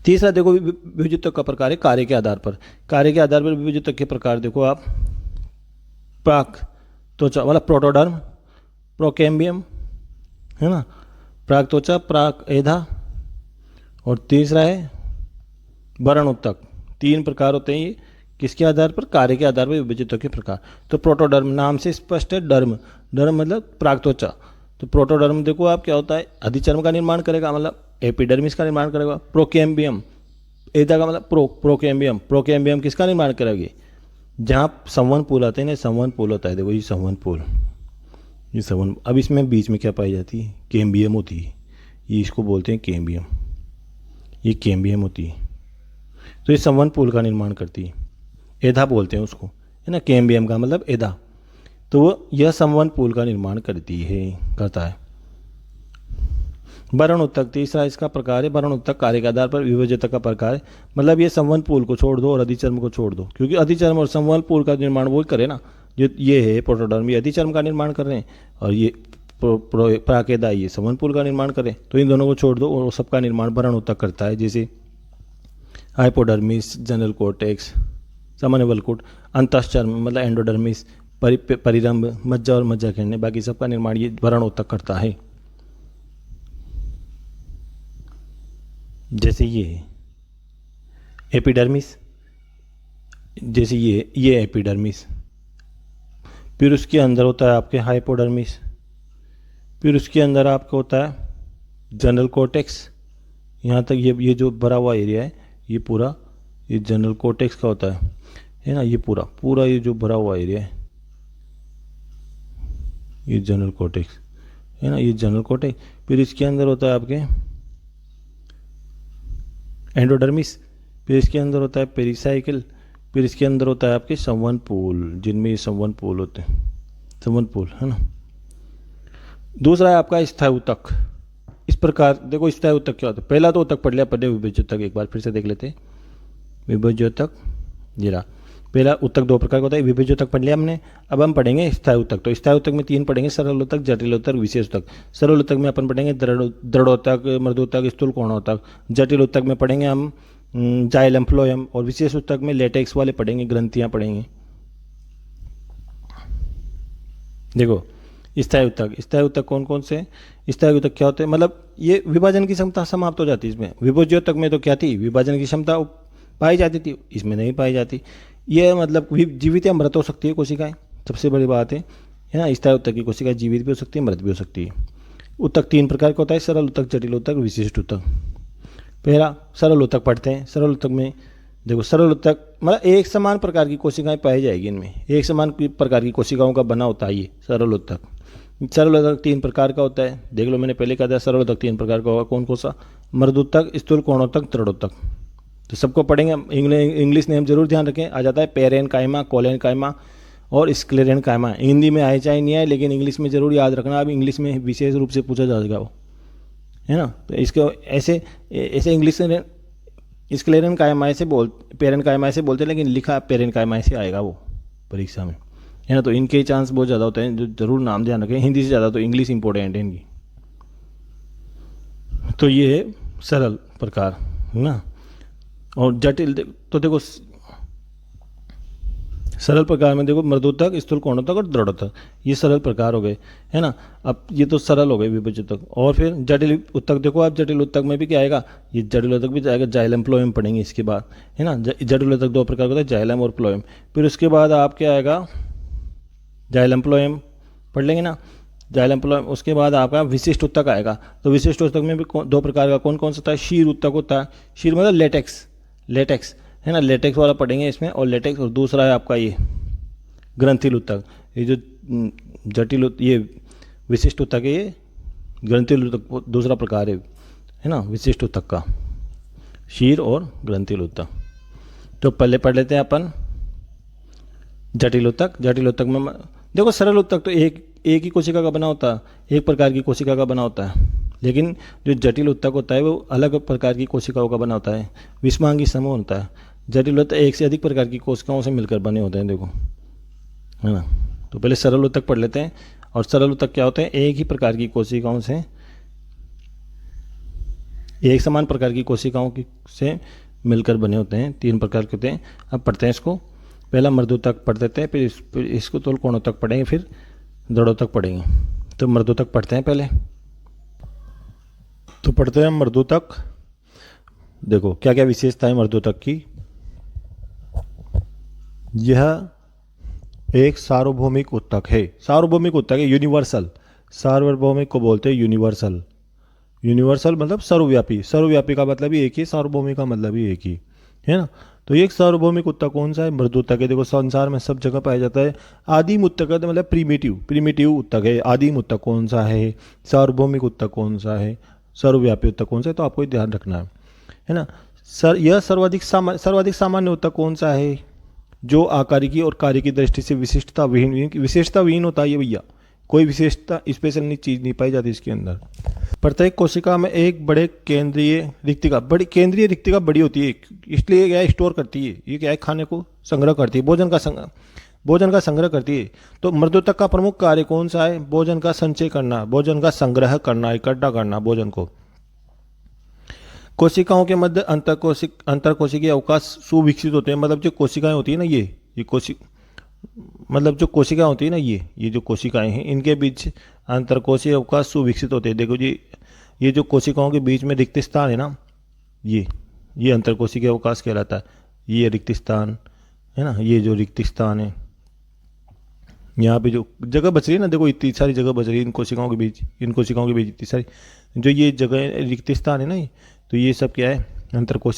तीसरा देखो विभुज उत्तक का प्रकार है कार्य के आधार पर। कार्य के आधार पर विभुज उत्तक के प्रकार देखो आप, प्राक त्वचा मतलब प्रोटोडर्म, प्रोकैम्बियम है ना, प्राक त्वचा, प्राक एधा, और तीसरा है वरण उत्तक। 3 प्रकार होते हैं ये, किसके आधार पर? कार्य के आधार पर विभुज उत्तक के प्रकार। तो प्रोटोडर्म नाम से स्पष्ट है, डर्म मतलब प्राक त्वचा। तो प्रोटोडर्म देखो आप क्या होता है? अधिचर्म का निर्माण करेगा, मतलब एपिडर्मिस का निर्माण करेगा। प्रोकैम्बियम एदा का मतलब प्रोकैम्बियम किसका निर्माण करेगी? जहाँ संवहन पुल आते हैं ना, संवहन पुल होता है, देखो ये संवहन पुल, ये संवहन। अब इसमें बीच में क्या पाई जाती है? कैम्बियम होती है, ये इसको बोलते हैं कैम्बियम, ये कैम्बियम होती है। तो ये संवहन पुल का निर्माण करती है, एधा बोलते हैं उसको, है ना। कैम्बियम का मतलब एधा। तो वो यह संवहन पुल का निर्माण करता है। वरण उत्तक तीसरा इसका प्रकार है। वरण उत्तक कार्य के आधार पर विभुज उत्तक का प्रकार है, मतलब ये संवहन पुल को छोड़ दो और अधिचर्म को छोड़ दो, क्योंकि अधिचर्म और संवहन पुल का निर्माण वो करे ना, ये है प्रोटोडर्म, ये अधिचर्म का निर्माण कर रहे हैं, और ये प्राकेदा ये संवहन पुल का निर्माण करें। तो इन दोनों को छोड़ दो और सबका निर्माण वरण उत्तक करता है, जैसे हाइपोडर्मिस, जनरल कोर्टेक्स, सामान्य वल्कुट, अंतश्चर्म मतलब एंडोडर्मिस, परिरंभ, मज्जा और मज्जा खंड, बाकी सबका निर्माण ये वरण उत्तक करता है। जैसे ये एपिडर्मिस, जैसे ये एपिडर्मिस, फिर उसके अंदर होता है आपके हाइपोडर्मिस, फिर उसके अंदर आपका होता है जनरल कोर्टेक्स। यहाँ तक ये जो भरा हुआ एरिया है ये पूरा ये जनरल कोर्टेक्स का होता है ना। ये पूरा ये जो भरा हुआ एरिया है ये जनरल कोर्टेक्स है ना, ये जनरल कोर्टेक्स। फिर इसके अंदर होता है आपके एंडोडर्मिस, फिर इसके अंदर होता है पेरिसाइकिल, फिर इसके अंदर होता है आपके संवहन पुल, जिनमें ये संवहन पुल होते हैं, संवहन पुल है ना। दूसरा है आपका स्थायी उत्तक। इस प्रकार देखो स्थायी उत्तक क्या होता है? पहला तो उत्तक पढ़ लिया, पढ़े विभुज उत्तक एक बार फिर से देख लेते हैं। विभुज उत्तक जीरा, पहला उत्तक 2 प्रकार का होता है। विभुज उत्तक पढ़ लिया हमने, अब हम पढ़ेंगे स्थायी उत्तक। तो स्थायी उत्तक में 3 पढ़ेंगे, सरल उत्तक, जटिल उत्तक, विशेष उत्तक। सरल उत्तक में अपन पढ़ेंगे दृढ़ोत्तक, मृदुत्तक, स्थूल कोणोत्तक। जटिल उत्तक में पढ़ेंगे हम जाइलम, फ्लोएम, और विशेष उत्तक में लेटेक्स वाले पढ़ेंगे, ग्रंथियाँ पढ़ेंगे। देखो स्थायी उत्तक कौन कौन से? स्थायी उत्तक क्या होते हैं? मतलब ये विभाजन की क्षमता समाप्त हो जाती है इसमें। विभुज उत्तक में तो क्या थी? विभाजन की क्षमता पाई जाती थी, इसमें नहीं पाई जाती। ये मतलब जीवित या मृत हो सकती है कोशिकाएं, सबसे बड़ी बात है ना। स्थायी उत्तक की कोशिकाएं जीवित भी हो सकती है, मृत भी हो सकती है। उत्तक 3 प्रकार का होता है, सरल उत्तक, जटिल उत्तक, विशिष्ट उत्तक। पहला सरल उत्तक पढ़ते हैं। सरल उत्तक में देखो, सरल उत्तक मतलब एक समान प्रकार की कोशिकाएं पाई जाएगी, इनमें एक समान प्रकार की कोशिकाओं का बना होता है ये सरल उत्तक। सरल उत्तक 3 प्रकार का होता है, देख लो मैंने पहले कहा था सरल उत्तक 3 प्रकार का होगा। कौन कौन सा? मृदुत्तक, स्थूल कोणोत्तक, दृढ़ोत्तक। तो सबको पढ़ेंगे, इंग्लिश नेम जरूर ध्यान रखें, आ जाता है पेरेन कायमा, कोलेन कायमा और स्क्लेरेन कायमा। हिंदी में आए चाहे नहीं आए, लेकिन इंग्लिश में जरूर याद रखना। अब इंग्लिश में विशेष रूप से पूछा जाएगा वो, है ना। तो इसको ऐसे इंग्लिश में स्क्लेरेन कायमा ऐसे पेरेन कायमा ऐसे बोलते हैं, लेकिन लिखा पेरेन कायमा ऐसे आएगा वो परीक्षा में, है ना। तो इनके चांस बहुत ज़्यादा होते हैं, जो जरूर नाम ध्यान रखें। हिंदी से ज़्यादा तो इंग्लिश इंपॉर्टेंट है इनकी। तो ये है सरल प्रकार, है ना। और जटिल तो देखो, सरल प्रकार में देखो मृदुत्तक, स्थूल कोणोत्तक और दृढ़ोत्तक, ये सरल प्रकार हो गए, है ना। अब ये तो सरल हो गए विभुज उत्तक। और फिर जटिल उत्तक देखो आप, जटिल उत्तक में भी क्या आएगा? ये जटिल उत्तक भी जाएगा, जाइलम फ्लोएम पढ़ेंगे इसके बाद, है ना। जटिल उत्तक 2 प्रकार का होता है, जाइलम और फ्लोएम। फिर उसके बाद आप क्या आएगा? जाइलम फ्लोएम पढ़ लेंगे ना, जाइलम फ्लोएम। उसके बाद आपका विशिष्ट उत्तक आएगा। तो विशिष्ट उत्तक में भी 2 प्रकार का कौन कौन सा होता है? शीर उत्तक होता है, शीर मतलब लेटेक्स, है ना, लेटेक्स वाला पढ़ेंगे इसमें, और लेटेक्स, और दूसरा है आपका ये ग्रंथिल ऊतक। ये जो जटिल ये विशिष्ट ऊतक है, ये ग्रंथिल ऊतक दूसरा प्रकार है ना, विशिष्ट ऊतक का, शीर और ग्रंथिल ऊतक। तो पहले पढ़ लेते हैं अपन जटिल ऊतक। जटिल ऊतक में देखो, सरल ऊतक तो एक ही कोशिका का बना होता है, एक प्रकार की कोशिका का बना होता है, लेकिन जो जटिल ऊतक होता है वो अलग प्रकार की कोशिकाओं का बना होता है, विषमांगी समूह होता है। जटिल ऊतक एक से अधिक प्रकार की कोशिकाओं से मिलकर बने होते हैं, देखो, है ना। तो पहले सरल ऊतक पढ़ लेते हैं। और सरल ऊतक क्या होते हैं? एक ही प्रकार की कोशिकाओं से, एक समान प्रकार की कोशिकाओं से मिलकर बने होते हैं, 3 प्रकार के होते हैं। अब पढ़ते हैं इसको। पहला मर्दूतक पढ़ देते हैं, फिर इसको तो कोणोतक पढ़ेंगे, फिर दड़ोतक पढ़ेंगे। तो मर्दूतक पढ़ते हैं पहले। तो पढ़ते हैं मर्दूतक। देखो क्या क्या विशेषता है मर्दूतक की। यह एक सार्वभौमिक ऊतक है। सार्वभौमिक ऊतक है, यूनिवर्सल। सार्वभौमिक को बोलते हैं यूनिवर्सल। यूनिवर्सल मतलब सर्वव्यापी। सर्वव्यापी का मतलब ही एक ही, सार्वभौमिक का मतलब ही एक ही, है ना। तो एक सार्वभौमिक ऊतक कौन सा है? मर्दूतक है। देखो संसार में सब जगह पाया जाता है। आदिम ऊतक मतलब प्रीमिटिव ऊतक है। आदिम ऊतक कौन सा है? सार्वभौमिक ऊतक कौन सा है? सर्वव्यापी ऊतक कौन सा है? तो आपको ध्यान रखना है ना। यह सर्वाधिक सामान्य ऊतक कौन सा है? जो आकारिकी और कार्य की दृष्टि से विशिष्टता विहीन होता है ये भैया। कोई विशेषता स्पेशल चीज नहीं पाई जाती इसके अंदर। प्रत्येक कोशिका में एक बड़े केंद्रीय रिक्तिका बड़ी होती है, इसलिए क्या स्टोर करती है, ये क्या है, खाने को संग्रह करती है, भोजन का संग्रह करती है। तो मर्दूतक का प्रमुख कार्य कौन सा है? भोजन का संचय करना, भोजन का संग्रह करना, इकट्ठा करना भोजन को। कोशिकाओं के मध्य अंतरकोशिकीय अवकाश सुविकसित होते हैं। मतलब जो कोशिकाएं होती है ना, ये मतलब जो कोशिकाएं होती है ना, ये जो कोशिकाएं हैं, इनके बीच अंतरकोशीय अवकाश सुविकसित होते हैं। देखो जी, ये जो कोशिकाओं के बीच में रिक्त स्थान है ना, ये अंतरकोशिकीय अवकाश कहलाता है। ये रिक्त स्थान है ना, ये जो रिक्त स्थान है, यहाँ पे जो जगह बच रही है ना, देखो इतनी सारी जगह बच रही है इन कोशिकाओं के बीच इतनी सारी जो ये जगह रिक्त स्थान है ना, तो ये सब क्या है?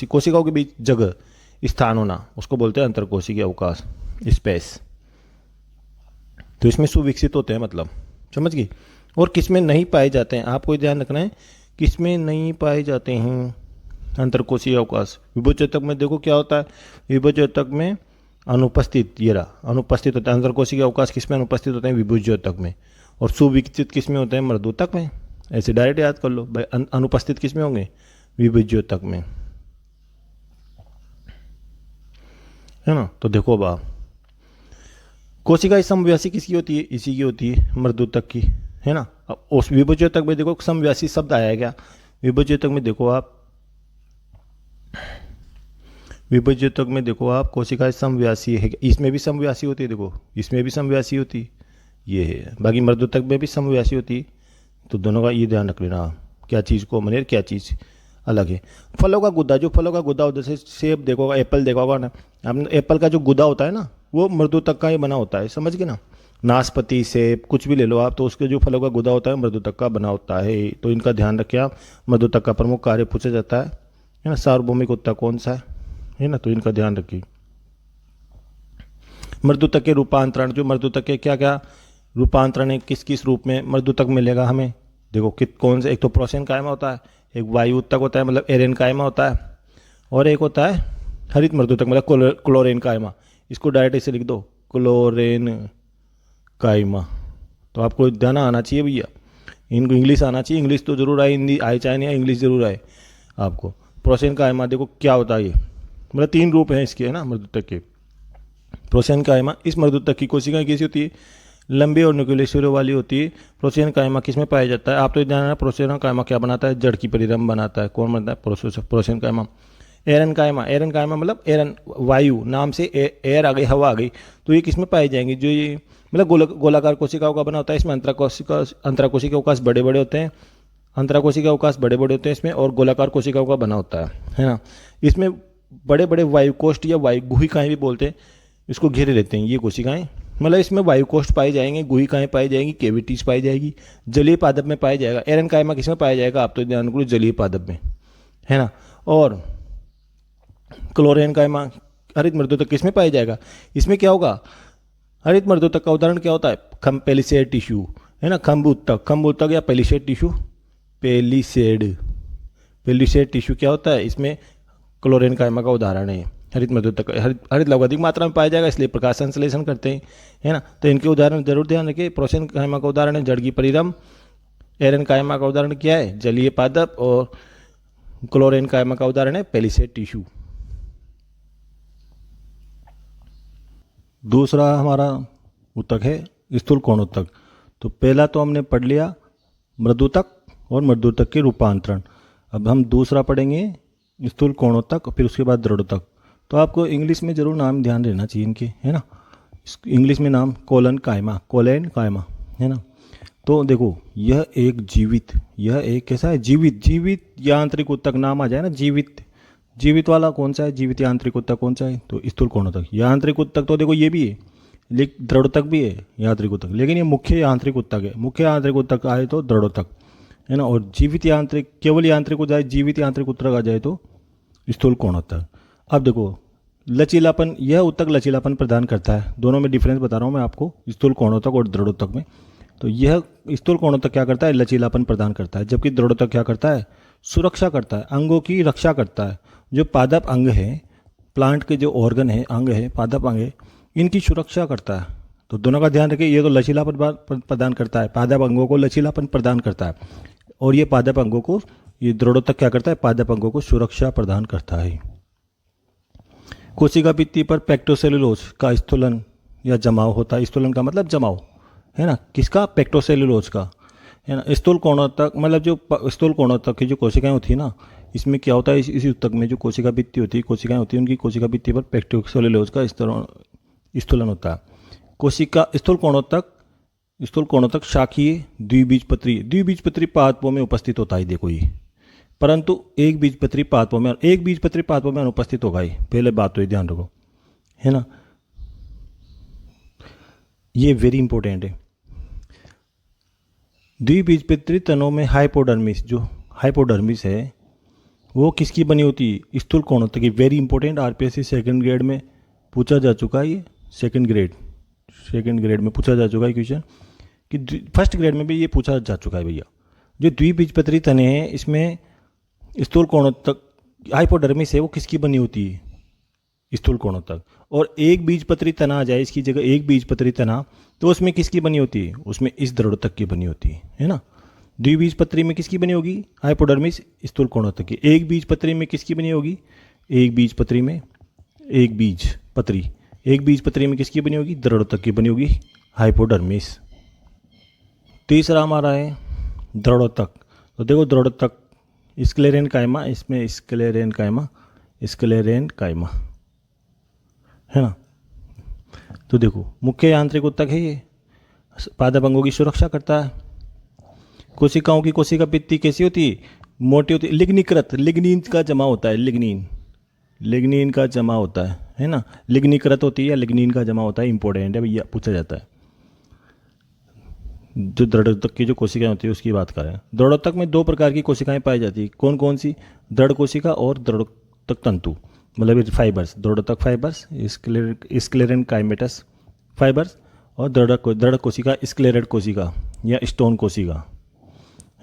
कोशिकाओं के बीच जगह, स्थान होना, उसको बोलते हैं अंतरकोशिकीय अवकाश, स्पेस। तो इसमें सुविकसित होते हैं, मतलब समझ गई। और किसमें नहीं पाए जाते हैं, आपको ध्यान रखना है, किसमें नहीं पाए जाते हैं अंतरकोशीय अवकाश। विभुज्योतक में देखो क्या होता है, विभुज्योतक में अनुपस्थित, ये रहा, अनुपस्थित होता है। अंतरकोशिकीय अवकाश किसमें अनुपस्थित होते हैं? विभुज्योतक में। और सुविकसित किसमें होते हैं? मर्दूतक में। ऐसे डायरेक्ट याद कर लो भाई, अनुपस्थित किसमें होंगे? विभुज्योतक में, है ना। तो देखो अब कोशिका समव्यासी किसकी होती है? इसी की होती है, मर्दूतक की, है ना। अब उस विभुज्योतक में देखो समव्यासी शब्द आया क्या? विभुज्योतक में देखो आप, कोशिका समव्यासी है। इसमें भी समव्यासी होती है, देखो इसमें भी समव्यासी होती है, ये है। बाकी मर्दूतक में भी समव्यासी होती है। तो दोनों का ये ध्यान रख लेना, क्या चीज़ को मनेर, क्या चीज़ अलग है। फलों का गुदा, जो फलों का गुदा होता है, जैसे सेब देखो होगा, एप्पल देखा होगा ना आपने, एप्पल का जो गुदा होता है ना, वो मर्दूतक का ही बना होता है, समझ गए ना। नाशपाती, सेब, कुछ भी ले लो आप, तो उसके जो फलों का गुदा होता है मर्दूतक का बना होता है। तो इनका ध्यान रखें आप। मर्दूतक का प्रमुख कार्य पूछा जाता है ना। सार्वभौमिक ऊतक कौन सा है ना, तो इनका ध्यान रखिए। मर्दूतक के रूपांतरण, जो मर्दूतक के क्या क्या रूपांतरण है, किस किस रूप में मर्दूतक मिलेगा हमें, देखो कौन से। एक तो प्रोसेन कायमा होता है, एक वायु ऊतक होता है मतलब एरेन कायमा होता है, और एक होता है हरित मर्दूतक मतलब क्लोरेन कायमा। इसको डायरेक्ट ऐसे लिख दो, क्लोरेन कायमा। तो आपको ध्यान आना चाहिए भैया, इनको इंग्लिश आना चाहिए। इंग्लिश तो जरूर आए, हिंदी आए चाहे नहीं आए, इंग्लिश जरूर आए आपको। प्रोसेन कायमा देखो क्या होता है, ये मतलब 3 रूप हैं इसके, है ना, मर्दूतक के। प्रोसेन कायमा, इस मर्दूतक की कोशिकाएं कैसी होती है? लंबी और न्यूक्लियसों वाली होती है। प्रोसेन कायमा किस में पाया जाता है? आप तो ध्यान रखना, प्रोसेन कायमा क्या बनाता है? जड़ की परिरंभ बनाता है। कौन बनता है? प्रोसेन कायमा। एरन कायमा मतलब एरन, वायु, नाम से एयर आ गई, हवा आ गई, तो ये किस में पाई जाएंगी? जो ये मतलब गोलाकार कोशिकाओं का बना होता है। इसमें अंतराकोशिकीय अवकाश बड़े बड़े होते हैं, इसमें, और गोलाकार कोशिकाओं का बना होता है ना। इसमें बड़े बड़े वायुकोष्ठ या वायु गुहिकाएं भी बोलते हैं, इसको घेरे रहते हैं ये कोशिकाएं। मतलब इसमें वायुकोष्ठ पाए जाएंगे, गुहिकाएं पाई जाएंगी, केविटीज पाई जाएगी, जलीय पादप में पाया जाएगा। एरन कायमा किस में पाया जाएगा? आप तो ध्यान करो, जलीय पादप में, है ना। और क्लोरेन कायमा हरित मृदुतक किसमें पाया जाएगा? इसमें क्या होगा? हरित मृदुतक का उदाहरण क्या होता है? पेलिसेड टिश्यू, है ना, खम्भ उत्तक या पेलिसेड टिश्यू। पेलिसेड टिश्यू क्या होता है? इसमें क्लोरेन कायमा का उदाहरण है। हरित मृदुतक हरित लवण अधिक मात्रा में पाया जाएगा, इसलिए प्रकाश संश्लेषण करते हैं, है ना। तो इनके उदाहरण जरूर ध्यान रखिए। प्रोसेन कायमा का उदाहरण है जड़ की परिरम, एरन कायमा का उदाहरण क्या है? जलीय पादप, और क्लोरेन कायमा का उदाहरण है पेलिसेड टिश्यू। दूसरा हमारा उत्तक है स्थूल कोणोत्तक। तो पहला तो हमने पढ़ लिया मृदुतक और मृदुतक के रूपांतरण। अब हम दूसरा पढ़ेंगे स्थूल कोणोत्तक, फिर उसके बाद दृढ़ोत्तक। तो आपको इंग्लिश में जरूर नाम ध्यान रहना चाहिए इनके, है ना। इंग्लिश में नाम कोलन कायमा है ना। तो देखो यह एक कैसा है? जीवित यांत्रिक उत्तक नाम आ जाए ना, जीवित वाला कौन सा है? जीवित यांत्रिक उत्तक कौन सा है? तो स्थूल कोणोत्तक। यांत्रिक उत्तक तो देखो ये भी है, लेकिन दृढ़ोत्तक भी है यांत्रिक उत्तक, लेकिन ये मुख्य यांत्रिक उत्तक है। मुख्य यांत्रिक उत्तक आए तो दृढ़ोत्तक, है ना। और केवल यांत्रिक हो जाए, जीवित यांत्रिक उत्तक आ जाए तो स्थूल कोणोत्तक। अब देखो लचीलापन, यह उत्तक लचीलापन प्रदान करता है। दोनों में डिफरेंस बता रहा हूँ मैं आपको, स्थूल कोणोत्तक और दृढ़ोत्तक में। तो यह स्थूल कोणोत्तक क्या करता है? लचीलापन प्रदान करता है, जबकि दृढ़ोत्तक क्या करता है? सुरक्षा करता है, अंगों की रक्षा करता है। जो पादप अंग है, प्लांट के जो ऑर्गन है, अंग है, पादप अंग है, इनकी सुरक्षा करता है। तो दोनों का ध्यान रखिए, ये तो लचीलापन प्रदान करता है, पादप अंगों को लचीलापन प्रदान करता है, और ये पादप अंगों को, ये दृढ़ोत्तक क्या करता है? पादप अंगों को सुरक्षा प्रदान करता है। कोशिका भित्ति पर पेक्टोसेलुलोज का स्थूलन या जमाव होता है। स्थूलन का मतलब जमाव, है ना। किसका? पेक्टोसेलुलोज का, है ना। स्थूल कोणोत्तक मतलब जो स्थूल कोणोत्तक की जो कोशिकाएं होती है ना, इसमें क्या होता है? इसी उत्तक में जो कोशिका भित्ति होती है, कोशिकाएं होती है, उनकी कोशिका भित्ति पर पेक्टोसेलुलोज का स्थूलन होता है। स्थूल कोणोत्तक शाखीय द्विबीजपत्री पादपों में उपस्थित होता है। देखो ये, परंतु एक बीजपत्री पादपों में अनुपस्थित होगा। ये पहले बात तो ये ध्यान रखो, है ना। ये वेरी इंपॉर्टेंट है। द्विबीजपत्री तनों में हाइपोडर्मिस है, वो किसकी बनी होती है? स्थूल कोणोत्तक की। Very important, RPSC second grade में पूछा जा चुका है। ये सेकंड ग्रेड में पूछा जा चुका है क्वेश्चन, कि फर्स्ट ग्रेड में भी ये पूछा जा चुका है भैया। जो द्विबीजपत्री तने हैं, इसमें स्थूल कोणोत्तक हाइपोडर्मिस है, वो किसकी बनी होती है? स्थूल कोणोत्तक। और एक बीजपत्री तना आ जाए इसकी जगह, एक बीजपत्री तना, तो उसमें किसकी बनी होती है? उसमें इस दृढ़ोत्तक की बनी होती है ना। द्विबीजपत्री में किसकी बनी होगी? हाइपोडर्मिस, स्थूल कोणोत्तक की। एक बीजपत्री में किसकी बनी होगी? एक बीजपत्री में किसकी बनी होगी? दृढ़ोत्तक की बनी होगी, हाइपोडर्मिस। तीसरा हमारा है दृढ़ोत्तक। तो देखो दृढ़ोत्तक स्क्लेरेन कायमा, इसमें स्क्लेरेन कायमा, है ना। तो देखो मुख्य यांत्रिक उत्तक है ये, पादप अंगों की सुरक्षा करता है। कोशिकाओं की कोशिका भित्ति कैसी होती है? मोटी होती है, लिग्निन का जमा होता है, लिग्निन का जमा होता है ना। लिग्नीकृत होती है या लिग्निन का जमा होता है, इंपॉर्टेंट है भैया, पूछा जाता है। जो दृढ़ोत्तक की जो कोशिकाएं होती है उसकी बात करें। दृढ़ोत्तक में दो प्रकार की कोशिकाएं पाई जाती है। कौन कौन सी? दृढ़ कोशिका और दृढ़ोत्तक तंतु, मतलब फाइबर्स, दृढ़ोत्तक फाइबर्स, स्क्लेरेन काइमेटस फाइबर्स, और दृढ़ कोशिका स्क्लेरेट कोशिका या स्टोन कोशिका,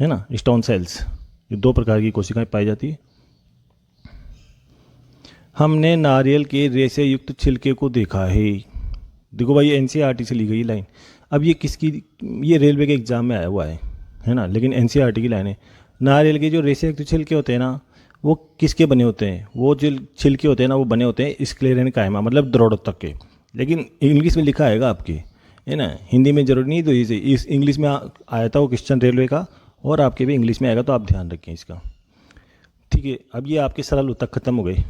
है ना, स्टोन सेल्स। ये दो प्रकार की कोशिकाएं पाई जाती है। हमने नारियल के रेशे युक्त छिलके को देखा है। देखो भाई एनसीईआरटी से ली गई लाइन। अब ये किसकी? ये रेलवे के एग्जाम में आया हुआ है ना, लेकिन एनसीईआरटी की लाइन है। नारियल के जो रेशे युक्त छिलके होते हैं ना, वो किसके बने होते हैं? वो जो छिलके होते हैं ना, वो बने होते हैं स्क्लेरेन कायमा, मतलब दृढ़ोत्तक के। लेकिन इंग्लिश में लिखा आएगा आपके, है ना, हिंदी में जरूर नहीं। तो इस इंग्लिश में आया था वो क्वेश्चन रेलवे का, और आपके भी इंग्लिश में आएगा, तो आप ध्यान रखें इसका, ठीक है। अब ये आपके सरल उत्तक खत्म हो गए, है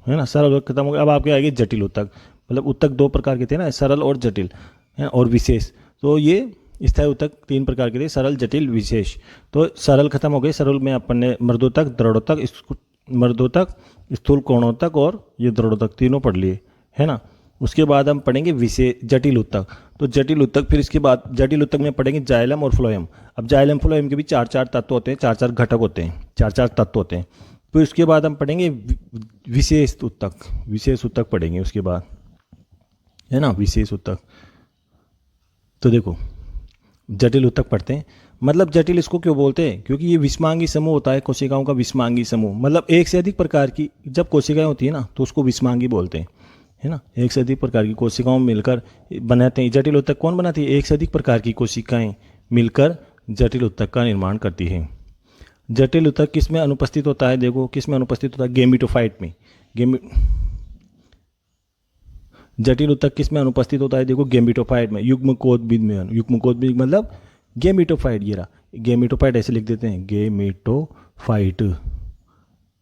ना, सरल उत्तक खत्म हो गए। अब आपके आएंगे जटिल उत्तक। मतलब उत्तक दो प्रकार के थे ना, सरल और जटिल, है, और विशेष। तो ये स्थायी उत्तक तीन प्रकार के थे, सरल, जटिल, विशेष। तो सरल खत्म हो गए। सरल में अपन ने मृदुतक, दृढ़ोत्तक, स्थूल कोणोत्तक और ये दृढ़ोत्तक तीनों पढ़ लिए, है ना। उसके बाद हम पढ़ेंगे विशेष जटिल उत्तक। तो जटिल उत्तक, फिर इसके बाद जटिल उत्तक में पढ़ेंगे जाइलम और फ्लोएम। अब जाइलम फ्लोएम के भी चार चार तत्व होते हैं, चार चार घटक होते हैं, चार चार तत्व होते हैं। फिर उसके बाद हम पढ़ेंगे विशेष ऊतक, विशेष ऊतक पढ़ेंगे उसके बाद, है ना, विशेष ऊतक। तो देखो जटिल ऊतक पढ़ते हैं। मतलब जटिल इसको क्यों बोलते हैं, क्योंकि ये विषमांगी समूह होता है कोशिकाओं का, विषमांगी समूह मतलब एक से अधिक प्रकार की जब कोशिकाएं होती है ना तो उसको विषमांगी बोलते हैं, है ना। एक से अधिक प्रकार की कोशिकाओं मिलकर बनाते हैं। जटिल ऊतक कौन बनाती है, एक से अधिक प्रकार की कोशिकाएं मिलकर जटिल ऊतक का निर्माण करती है। जटिल ऊतक किस में अनुपस्थित होता है, देखो किस में अनुपस्थित होता है, गेमिटोफाइट में। जटिल ऊतक किस में अनुपस्थित होता है, देखो गेमिटोफाइट में, युग्मकोद्भिद में। युग्मकोद्भिद मतलब गेमिटोफाइट, ये रहा गेमिटोफाइट, ऐसे लिख देते हैं गेमिटोफाइट।